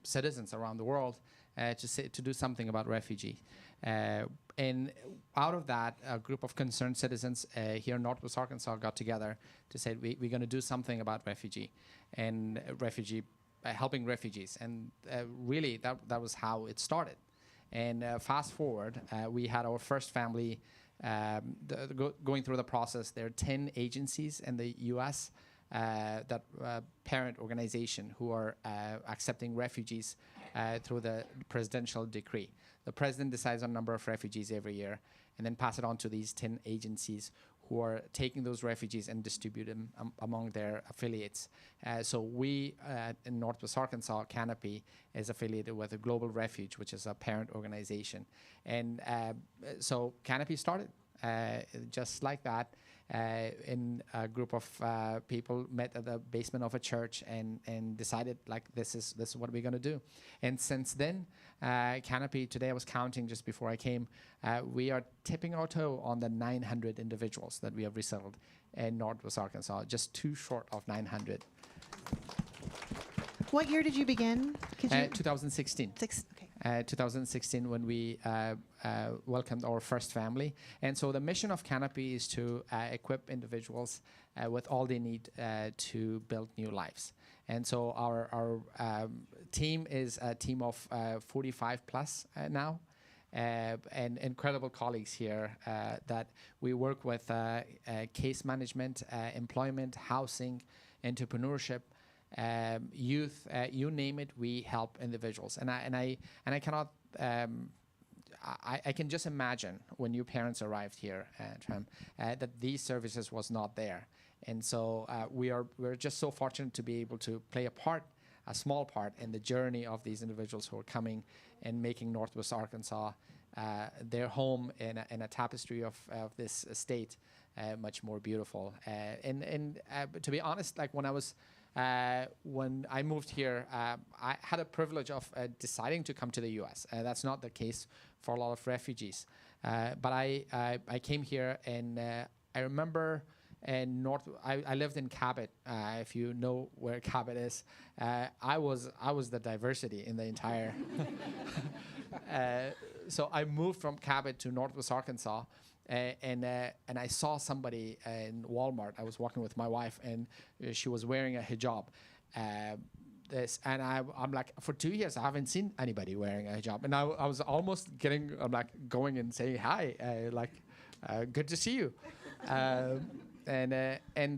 citizens around the world, to do something about refugee. And out of that, a group of concerned citizens here in Northwest Arkansas got together to say, we're going to do something about refugee and helping refugees. And really, that was how it started. And fast forward, we had our first family going through the process. There are 10 agencies in the U.S. That parent organization who are accepting refugees through the presidential decree. The president decides on number of refugees every year, and then pass it on to these 10 agencies who are taking those refugees and distribute them among their affiliates. So we in Northwest Arkansas, Canopy is affiliated with the Global Refuge, which is a parent organization. And so Canopy started just like that. In a group of people met at the basement of a church and decided, like, this is what we're going to do. And since then, Canopy, today I was counting just before I came, we are tipping our toe on the 900 individuals that we have resettled in Northwest Arkansas, just too short of 900. What year did you begin? 2016. 2016 when we welcomed our first family. And so the mission of Canopy is to equip individuals with all they need to build new lives. And so our team is a team of 45 plus now. And incredible colleagues here that we work with case management, employment, housing, entrepreneurship, youth, you name it, we help individuals. And I cannot, I can just imagine when your parents arrived here, Tram, that these services was not there. And so we're just so fortunate to be able to play a small part in the journey of these individuals who are coming and making Northwest Arkansas their home in a tapestry of this state much more beautiful. And to be honest, like when I moved here, I had a privilege of deciding to come to the U.S. That's not the case for a lot of refugees. But I came here, and I remember I lived in Cabot. If you know where Cabot is, I was the diversity in the entire. So I moved from Cabot to Northwest Arkansas, and I saw somebody in Walmart. I was walking with my wife, and she was wearing a hijab. I'm like, for 2 years I haven't seen anybody wearing a hijab, and I was almost going and saying hi, good to see you. And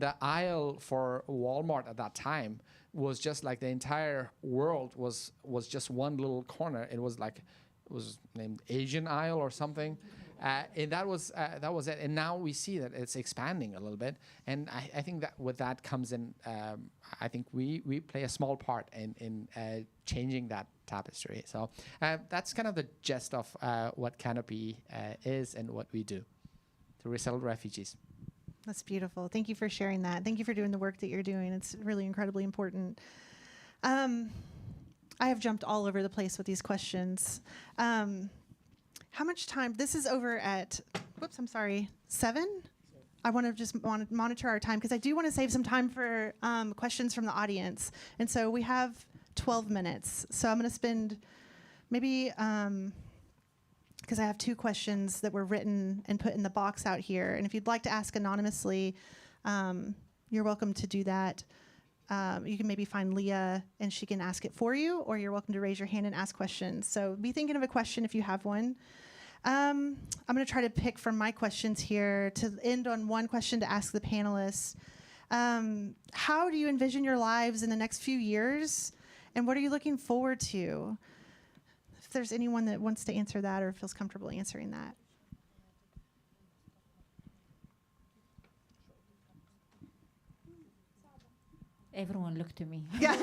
the aisle for Walmart at that time was just like the entire world was just one little corner. It was named Asian aisle or something, and that was it. And now we see that it's expanding a little bit, and I think that with that comes in. I think we play a small part in changing that tapestry. So that's kind of the gist of what Canopy is and what we do to resettle refugees. That's beautiful. Thank you for sharing that. Thank you for doing the work that you're doing. It's really incredibly important. I have jumped all over the place with these questions. How much time? This is over at, 7? I want to just monitor our time because I do want to save some time for questions from the audience. And so we have 12 minutes. So I'm going to spend maybe, because I have 2 questions that were written and put in the box out here. And if you'd like to ask anonymously, you're welcome to do that. You can maybe find Leah and she can ask it for you, or you're welcome to raise your hand and ask questions. So be thinking of a question if you have one. I'm going to try to pick from my questions here to end on one question to ask the panelists. How do you envision your lives in the next few years, and what are you looking forward to? If there's anyone that wants to answer that or feels comfortable answering that. Everyone look to me. Yeah.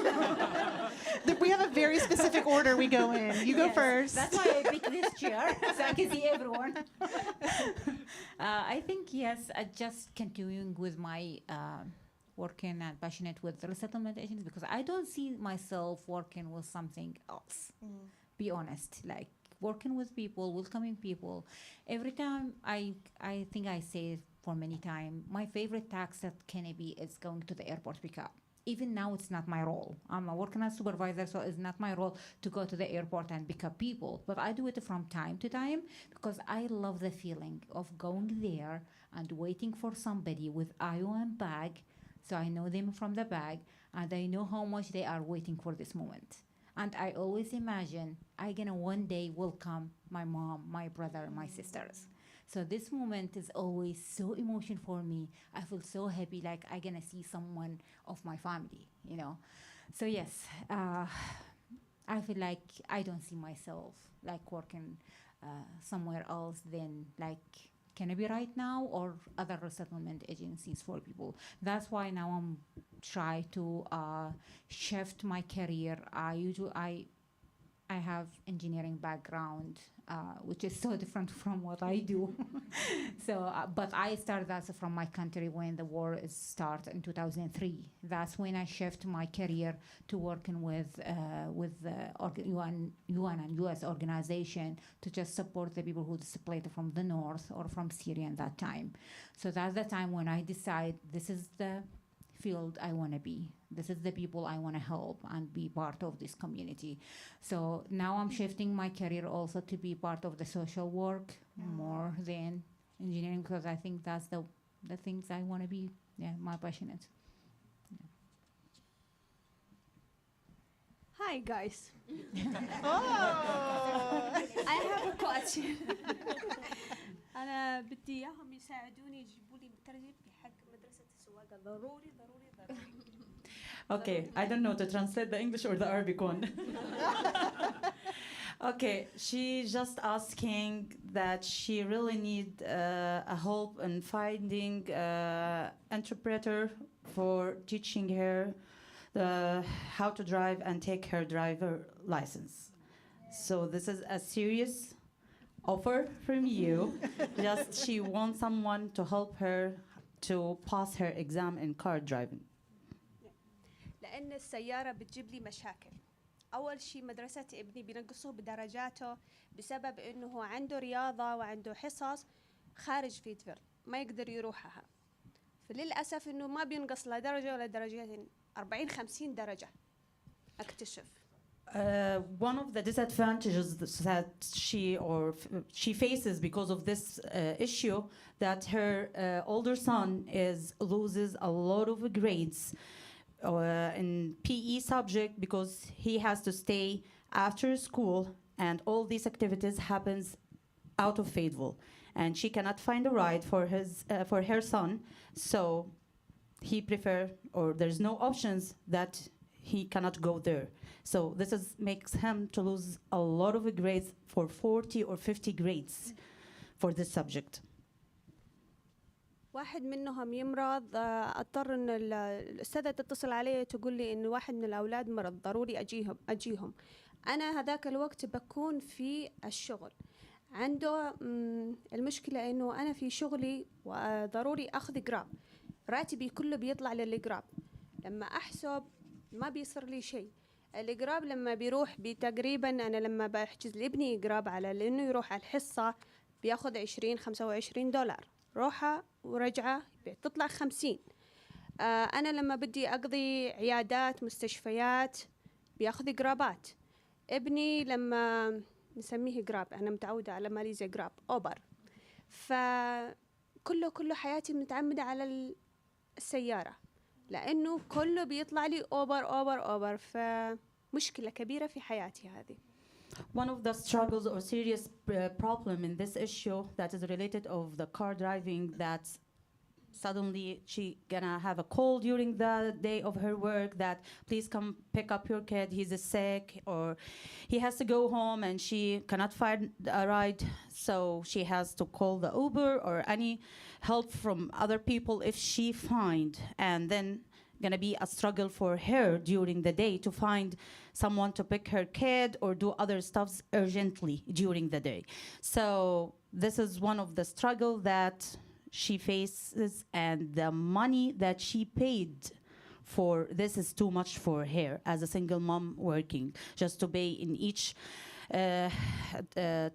We have a very specific order we go in. You go first. That's why I picked this chair, so I can see everyone. I think, yes, just continuing with my working and passionate with the resettlement agents, because I don't see myself working with something else. Be honest, like working with people, welcoming people. Every time I think I say for many times, my favorite task at Canopy is going to the airport pickup. Even now, it's not my role. I'm a working as supervisor, so it's not my role to go to the airport and pick up people. But I do it from time to time because I love the feeling of going there and waiting for somebody with IOM bag, so I know them from the bag, and I know how much they are waiting for this moment. And I always imagine I'm gonna one day welcome my mom, my brother, my sisters. So this moment is always so emotional for me. I feel so happy, like I'm gonna see someone of my family, you know. So yes, I feel like I don't see myself like working somewhere else than like Canopy right now or other resettlement agencies for people. That's why now I'm trying to shift my career. I have engineering background, which is so different from what I do. So, but I started that from my country when the war started in 2003. That's when I shift my career to working with the UN and US organization to just support the people who displaced from the north or from Syria at that time. So that's the time when I decide this is the field I want to be. This is the people I want to help and be part of this community. So now I'm shifting my career also to be part of the social work more than engineering, because I think that's the things I want to be, my passionate. Hi guys. I have a question. أنا بدي إياهم يساعدوني يجيبوا لي مترجم في حق مدرسة السواقة ضروري ضروري ضروري. Okay, I don't know to translate the English or the Arabic one. Okay, she just asking that she really need a help in finding interpreter for teaching her how to drive and take her driver license. So this is a serious offer from you. Just she wants someone to help her to pass her exam in car driving. لأن السيارة بتجيب لي مشاكل. أول شيء مدرسة ابني بينقصوه بدرجاته بسبب إنه عنده رياضة وعنده حصص خارج فيتفيل ما يقدر يروحها. فللأسف إنه ما بينقص لا درجة ولا درجتين 40-50 درجة أكتشف. One of the disadvantages that she faces because of this issue, that her older son loses a lot of grades in PE subject because he has to stay after school, and all these activities happens out of Fayetteville, and she cannot find a ride for her son, so he there's no options that he cannot go there. So this makes him to lose a lot of grades, for 40 or 50 grades for this subject. واحد منهم يمرض اضطر ان الاستاذه تتصل علي تقول لي ان واحد من الاولاد مرض ضروري اجيهم انا هذاك الوقت بكون في الشغل عنده المشكله انه انا في شغلي وضروري اخذ جراب راتبي كله بيطلع للجراب لما احسب ما بيصير لي شيء الجراب لما بيروح تقريبا انا لما بحجز لابني جراب على لانه يروح على الحصه بياخذ 20-25 دولار روحه ورجعه بتطلع 50 أنا لما بدي أقضي عيادات مستشفيات بياخذ جرابات ابني لما نسميه جراب أنا متعودة على ماليزيا جراب أوبر فكله حياتي متعمدة على السيارة لأنه كله بيطلع لي أوبر فمشكلة كبيرة في حياتي هذه. One of the struggles or serious problem in this issue that is related of the car driving, that suddenly she gonna have a call during the day of her work that please come pick up your kid, he's sick, or he has to go home and she cannot find a ride, so she has to call the Uber or any help from other people if she find, and then gonna be a struggle for her during the day to find someone to pick her kid or do other stuffs urgently during the day. So this is one of the struggle that she faces, and the money that she paid for this is too much for her as a single mom working, just to pay in each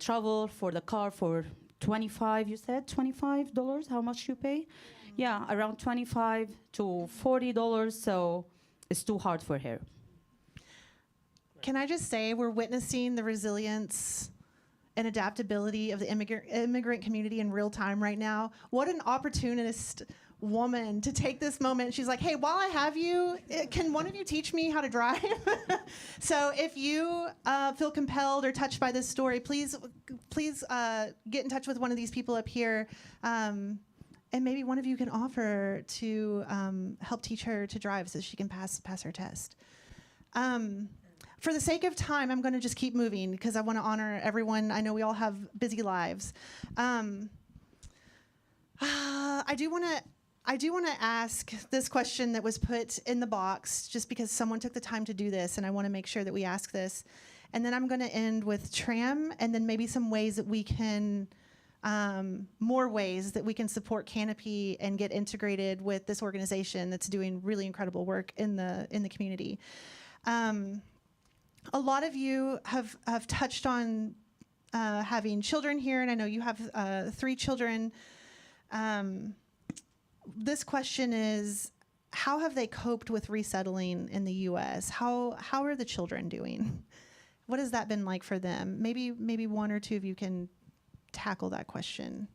travel for the car for $25, you said $25, how much you pay? Yeah, around $25 to $40, so it's too hard for her. Can I just say we're witnessing the resilience and adaptability of the immigrant community in real time right now. What an opportunist woman to take this moment. She's like, hey, while I have you, can one of you teach me how to drive? So if you feel compelled or touched by this story, please get in touch with one of these people up here. And maybe one of you can offer to help teach her to drive so she can pass her test. For the sake of time, I'm going to just keep moving because I want to honor everyone. I know we all have busy lives. I do want to ask this question that was put in the box just because someone took the time to do this, and I want to make sure that we ask this. And then I'm going to end with Tram, and then maybe some ways that we can, more ways that we can support Canopy and get integrated with this organization that's doing really incredible work in the community. A lot of you have touched on having children here, and I know you have 3 children. This question is, how have they coped with resettling in the U.S.? How are the children doing? What has that been like for them? Maybe one or two of you can tackle that question.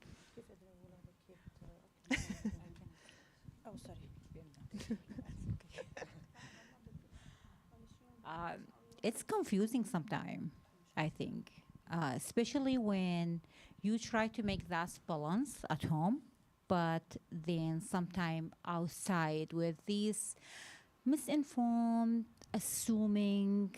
It's confusing sometimes, I think, especially when you try to make that balance at home, but then sometime outside with these misinformed, assuming,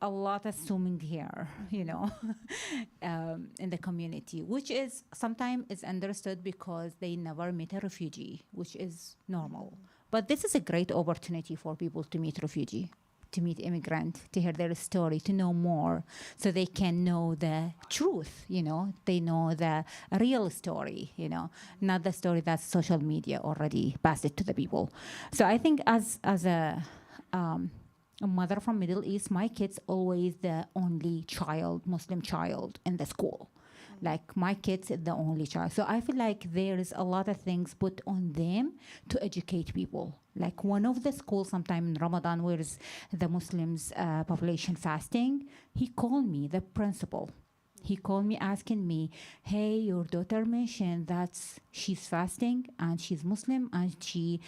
a lot assuming here, in the community, which is sometimes is understood because they never meet a refugee, which is normal. But this is a great opportunity for people to meet refugee, to meet immigrant, to hear their story, to know more, so they can know the truth, they know the real story, not the story that social media already passed it to the people. So I think as a mother from Middle East, my kid's always the only child, Muslim child in the school. Like my kid's the only child. So I feel like there is a lot of things put on them to educate people. Like one of the schools sometime in Ramadan, where is the Muslims population fasting, he called me, the principal. He called me asking me, hey, your daughter mentioned that she's fasting and she's Muslim and she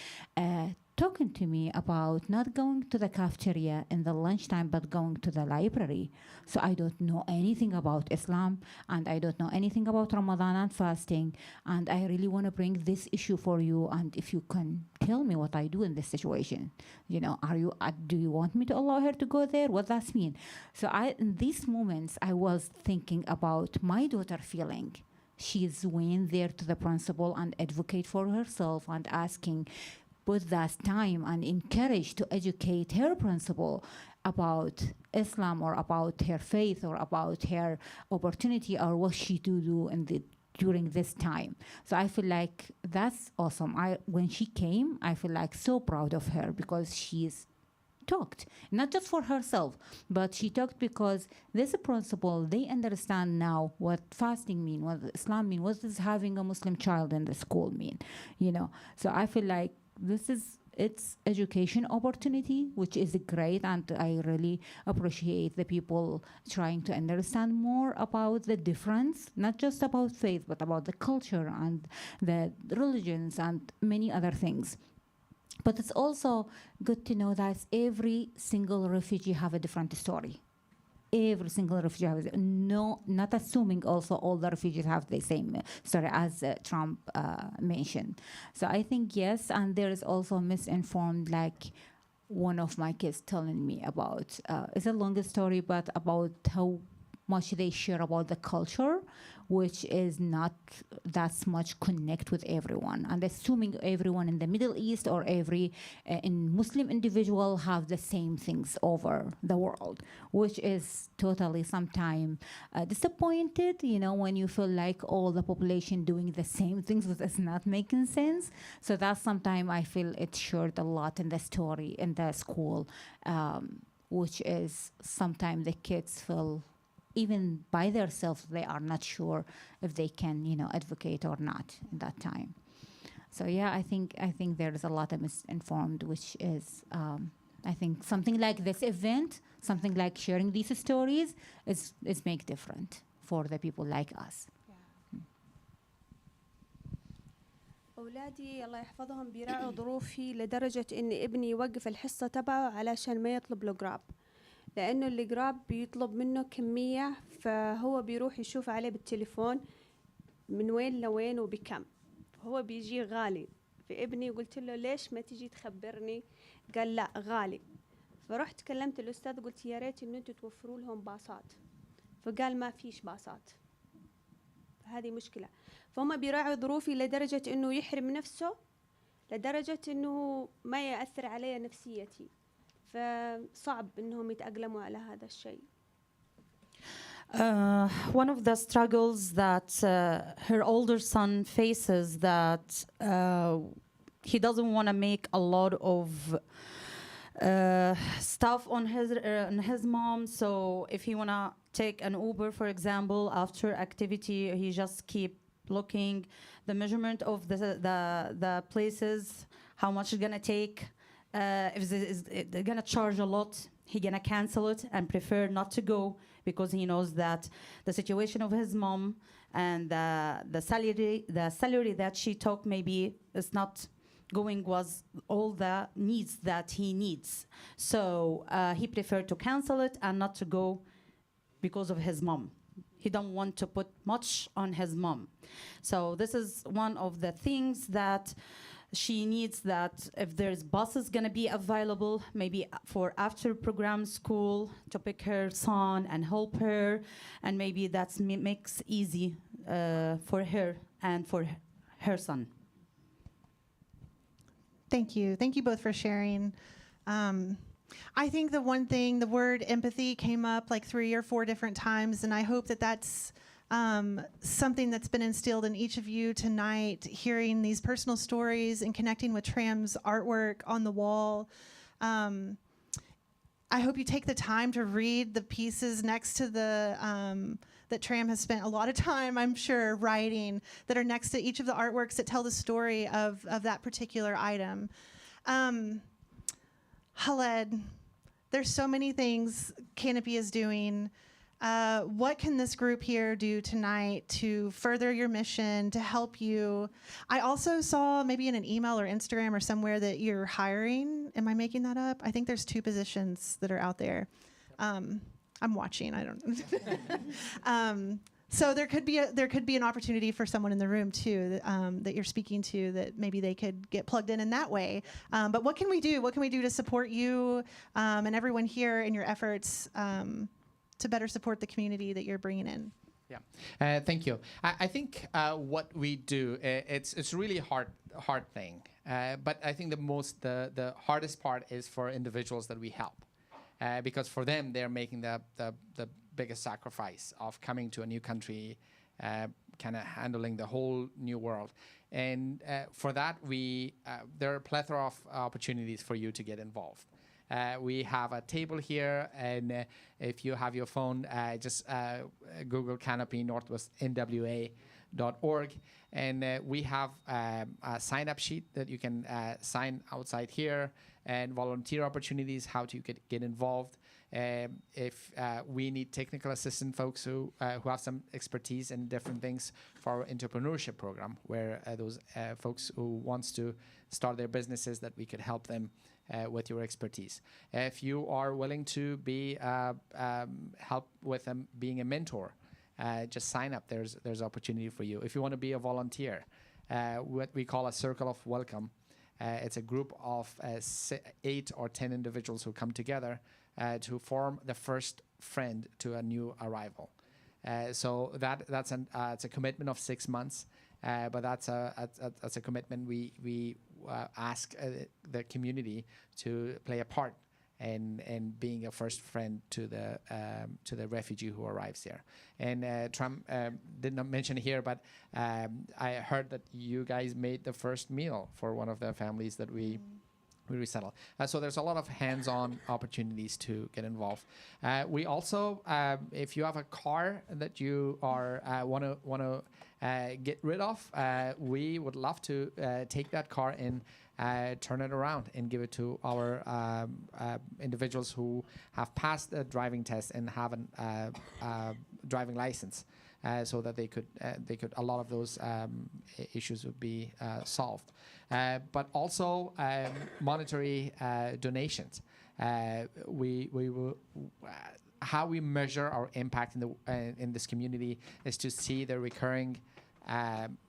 talking to me about not going to the cafeteria in the lunchtime but going to the library. So I don't know anything about Islam and I don't know anything about Ramadan and fasting, and I really want to bring this issue for you, and if you can tell me what I do in this situation. Do you want me to allow her to go there? What does that mean? So in these moments I was thinking about my daughter feeling. She's went there to the principal and advocate for herself and asking, put that time and encourage to educate her principal about Islam or about her faith or about her opportunity or what she to do during this time. So I feel like that's awesome. When she came, I feel like so proud of her because she's talked, not just for herself, but she talked because this principle, they understand now what fasting mean, what Islam mean, what does having a Muslim child in the school mean, So I feel like it's education opportunity, which is great, and I really appreciate the people trying to understand more about the difference, not just about faith, but about the culture and the religions and many other things. But it's also good to know that every single refugee have a different story. Every single refugee has not assuming also all the refugees have the same story as Trump mentioned. So I think yes, and there is also misinformed, like one of my kids telling me about, it's a longer story, but about how much they share about the culture, which is not that much connect with everyone, and assuming everyone in the Middle East or every in Muslim individual have the same things over the world, which is totally sometimes disappointed, when you feel like all the population doing the same things, but it's not making sense. So that's sometimes I feel it shared a lot in the story in the school, which is sometimes the kids feel even by themselves, they are not sure if they can, advocate or not in that time. So yeah, I think there is a lot of misinformed, which is, I think something like this event, something like sharing these stories, is make different for the people like us. أولادي الله يحفظهم بيراعوا ظروفي لدرجة إن ابني يوقف الحصة تبعه علشان ما يطلب له جراب، لأنه الجراب بيطلب منه كمية، فهو بيروح يشوف عليه بالتليفون من وين لوين وبكم، هو بيجي غالي. في ابني قلت له ليش ما تيجي تخبرني؟ قال لا غالي. فرحت كلمت الأستاذ قلت يا ريت إنه أنتوا توفروا لهم باصات، فقال ما فيش باصات. فهذه مشكلة. فهم بيراعوا ظروفي لدرجة إنه يحرم نفسه، لدرجة إنه ما يأثر علي نفسيتي. فصعب إنهم يتأقلموا على هذا الشيء. One of the struggles that her older son faces, that he doesn't want to make a lot of stuff on his mom. So if he want to take an Uber, for example, after activity, he just keep looking the measurement of the places, how much it's gonna take. If they're gonna charge a lot, he gonna cancel it and prefer not to go because he knows that the situation of his mom and the salary that she took maybe is not going was all the needs that he needs. So he preferred to cancel it and not to go because of his mom. He don't want to put much on his mom. So this is one of the things that she needs, that if there's buses gonna be available, maybe for after program school to pick her son and help her, and maybe that makes easy for her and for her son. Thank you. Thank you both for sharing. I think the one thing, the word empathy came up like 3 or 4 different times, and I hope that that's something that's been instilled in each of you tonight, hearing these personal stories and connecting with Tram's artwork on the wall. I hope you take the time to read the pieces next to the that Tram has spent a lot of time, I'm sure, writing, that are next to each of the artworks that tell the story of that particular item. Khaled, there's so many things Canopy is doing. What can this group here do tonight to further your mission, to help you? I also saw maybe in an email or Instagram or somewhere that you're hiring. Am I making that up? I think there's 2 positions that are out there. I'm watching. I don't. So there could be an opportunity for someone in the room too that you're speaking to, that maybe they could get plugged in that way. But what can we do? What can we do to support you and everyone here in your efforts to better support the community that you're bringing in? Yeah, thank you. I think what we do, it's really hard thing. But I think the hardest part is for individuals that we help. Because for them, they're making the biggest sacrifice of coming to a new country, kind of handling the whole new world. And for that, there are a plethora of opportunities for you to get involved. We have a table here, and if you have your phone, just Google Canopy Northwest NWA.org, and we have a sign-up sheet that you can sign outside here, and volunteer opportunities, how to get involved. If we need technical assistant folks who have some expertise in different things for our entrepreneurship program, where those folks who wants to start their businesses, that we could help them with your expertise. If you are willing to be help with them being a mentor, just sign up. There's opportunity for you. If you want to be a volunteer, what we call a circle of welcome. It's a group of 8 or 10 individuals who come together to form the first friend to a new arrival. So that's it's a commitment of 6 months, but that's a commitment we ask the community to play a part in being a first friend to the refugee who arrives here. And Trump did not mention here, but I heard that you guys made the first meal for one of the families that we resettle. So there's a lot of hands-on opportunities to get involved. We also, if you have a car that you are want to get rid of, we would love to take that car and turn it around and give it to our individuals who have passed the driving test and have a driving license, so that they could a lot of those issues would be solved. But also monetary donations. We will. How we measure our impact in this community is to see the recurring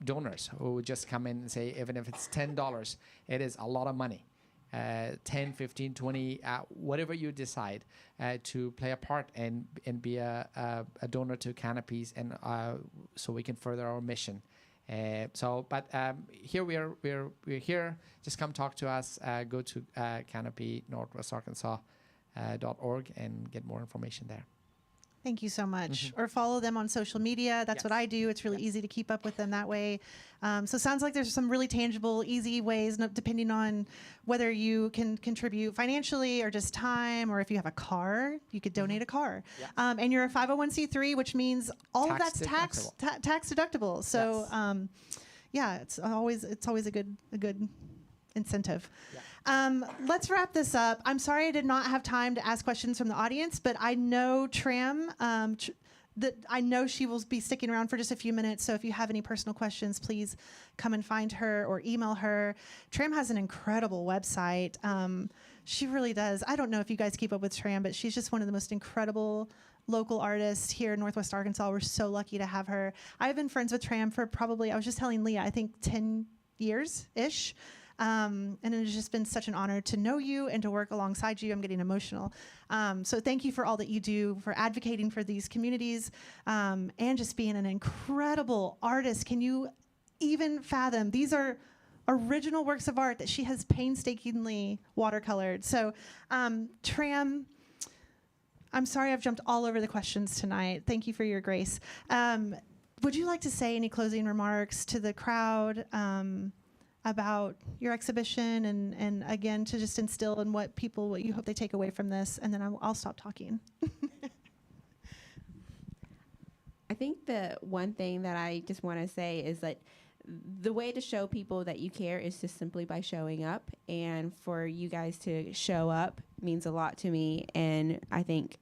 donors who would just come in and say, even if it's $10, it is a lot of money. 10, 15, 20, whatever you decide, to play a part and be a donor to Canopies, and so we can further our mission. But here we're here. Just come talk to us. Go to Canopy Northwest Arkansas.org and get more information there. Thank you so much. Or follow them on social media. That's what Yes. I do. It's really Yes. easy to keep up with them that way. So it sounds like there's some really tangible, easy ways, depending on whether you can contribute financially or just time, or if you have a car, you could donate a car. Yes. And you're a 501c3, which means all of Tax that's tax deductible. So yeah, it's always a good incentive. Let's wrap this up. I'm sorry I did not have time to ask questions from the audience, but I know Tram, that I know she will be sticking around for just a few minutes. So if you have any personal questions, please come and find her or email her. Tram has an incredible website. She really does. I don't know if you guys keep up with Tram, but she's just one of the most incredible local artists here in Northwest Arkansas. We're so lucky to have her. I've been friends with Tram for probably, I was just telling Leah, I think 10 years-ish. And it has just been such an honor to know you and to work alongside you. I'm getting emotional. So thank you for all that you do, for advocating for these communities, and just being an incredible artist. Can you even fathom? These are original works of art that she has painstakingly watercolored. So, Tram, I'm sorry I've jumped all over the questions tonight. Thank you for your grace. Would you like to say any closing remarks to the crowd? About your exhibition and again to just instill in what you hope they take away from this, and then I'll stop talking. I think the one thing that I just want to say is that the way to show people that you care is just simply by showing up, and for you guys to show up means a lot to me, and I think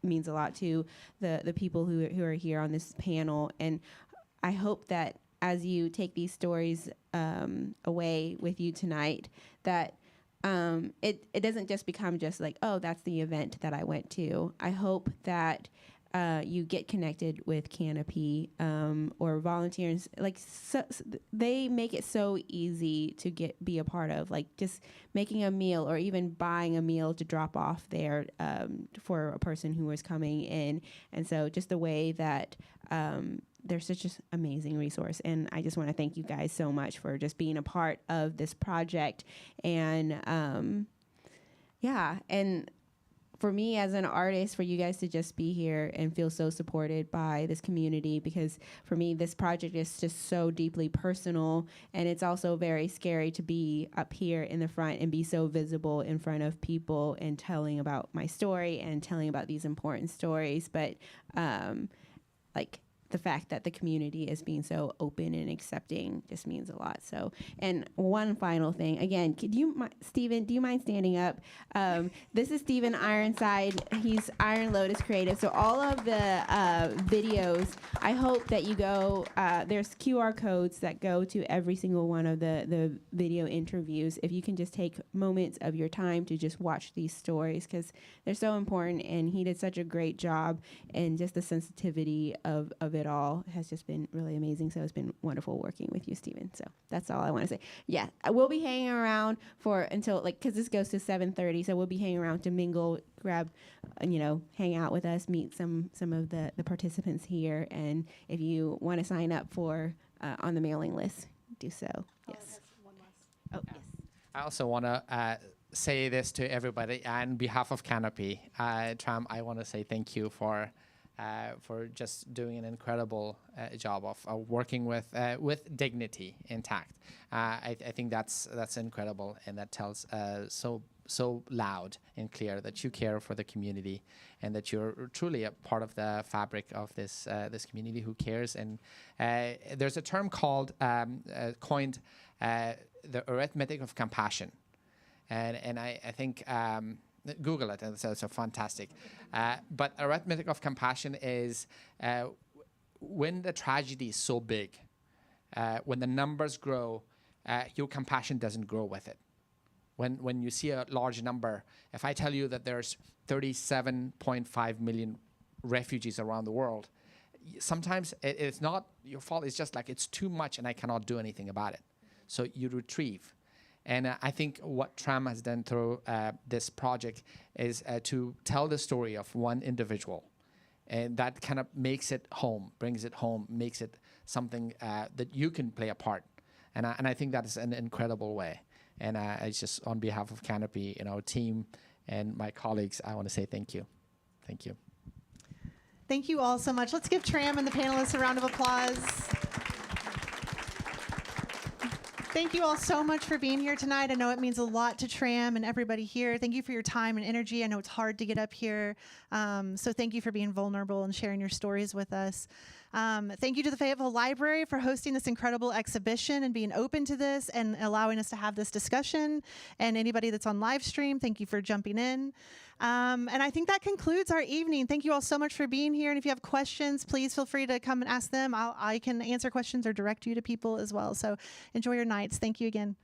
means a lot to the people who are here on this panel. And I hope that as you take these stories away with you tonight, that it doesn't just become just like, oh, that's the event that I went to. I hope that you get connected with Canopy or volunteers. Like they make it so easy to be a part of, like just making a meal or even buying a meal to drop off there for a person who was coming in. And so just the way that they're such an amazing resource. And I just want to thank you guys so much for just being a part of this project. And and for me as an artist, for you guys to just be here and feel so supported by this community, because for me, this project is just so deeply personal. And it's also very scary to be up here in the front and be so visible in front of people and telling about my story and telling about these important stories. But like the fact that the community is being so open and accepting just means a lot. So, and one final thing, again, Stephen, do you mind standing up? This is Stephen Ironside. He's Iron Lotus Creative. So all of the videos, I hope that you go, there's QR codes that go to every single one of the video interviews. If you can just take moments of your time to just watch these stories, because they're so important, and he did such a great job, and just the sensitivity of it all has just been really amazing. So it's been wonderful working with you, Stephen. So that's all I want to say. Yeah, we'll be hanging around until because this goes to 7:30. So we'll be hanging around to mingle, grab, hang out with us, meet some of the participants here. And if you want to sign up for on the mailing list, do so. Yes. Oh, yes. I also want to say this to everybody on behalf of Canopy. Tram, I want to say thank you for just doing an incredible job of working with dignity intact. I think that's incredible, and that tells so loud and clear that you care for the community, and that you're truly a part of the fabric of this community who cares. And there's a term called coined the arithmetic of compassion, and I think. Google it, and it's fantastic. But arithmetic of compassion is when the tragedy is so big, when the numbers grow, your compassion doesn't grow with it. When you see a large number, if I tell you that there's 37.5 million refugees around the world, sometimes it's not your fault. It's just like it's too much, and I cannot do anything about it. So you retrieve. And I think what Tram has done through this project is to tell the story of one individual. And that kind of makes it home, brings it home, makes it something that you can play a part. And I think that is an incredible way. And it's just on behalf of Canopy, team and my colleagues, I want to say thank you. Thank you. Thank you all so much. Let's give Tram and the panelists a round of applause. Thank you all so much for being here tonight. I know it means a lot to Tram and everybody here. Thank you for your time and energy. I know it's hard to get up here. So thank you for being vulnerable and sharing your stories with us. Thank you to the Fayetteville Library for hosting this incredible exhibition and being open to this and allowing us to have this discussion. And anybody that's on live stream, thank you for jumping in. And I think that concludes our evening. Thank you all so much for being here. And if you have questions, please feel free to come and ask them. I can answer questions or direct you to people as well. So enjoy your nights. Thank you again.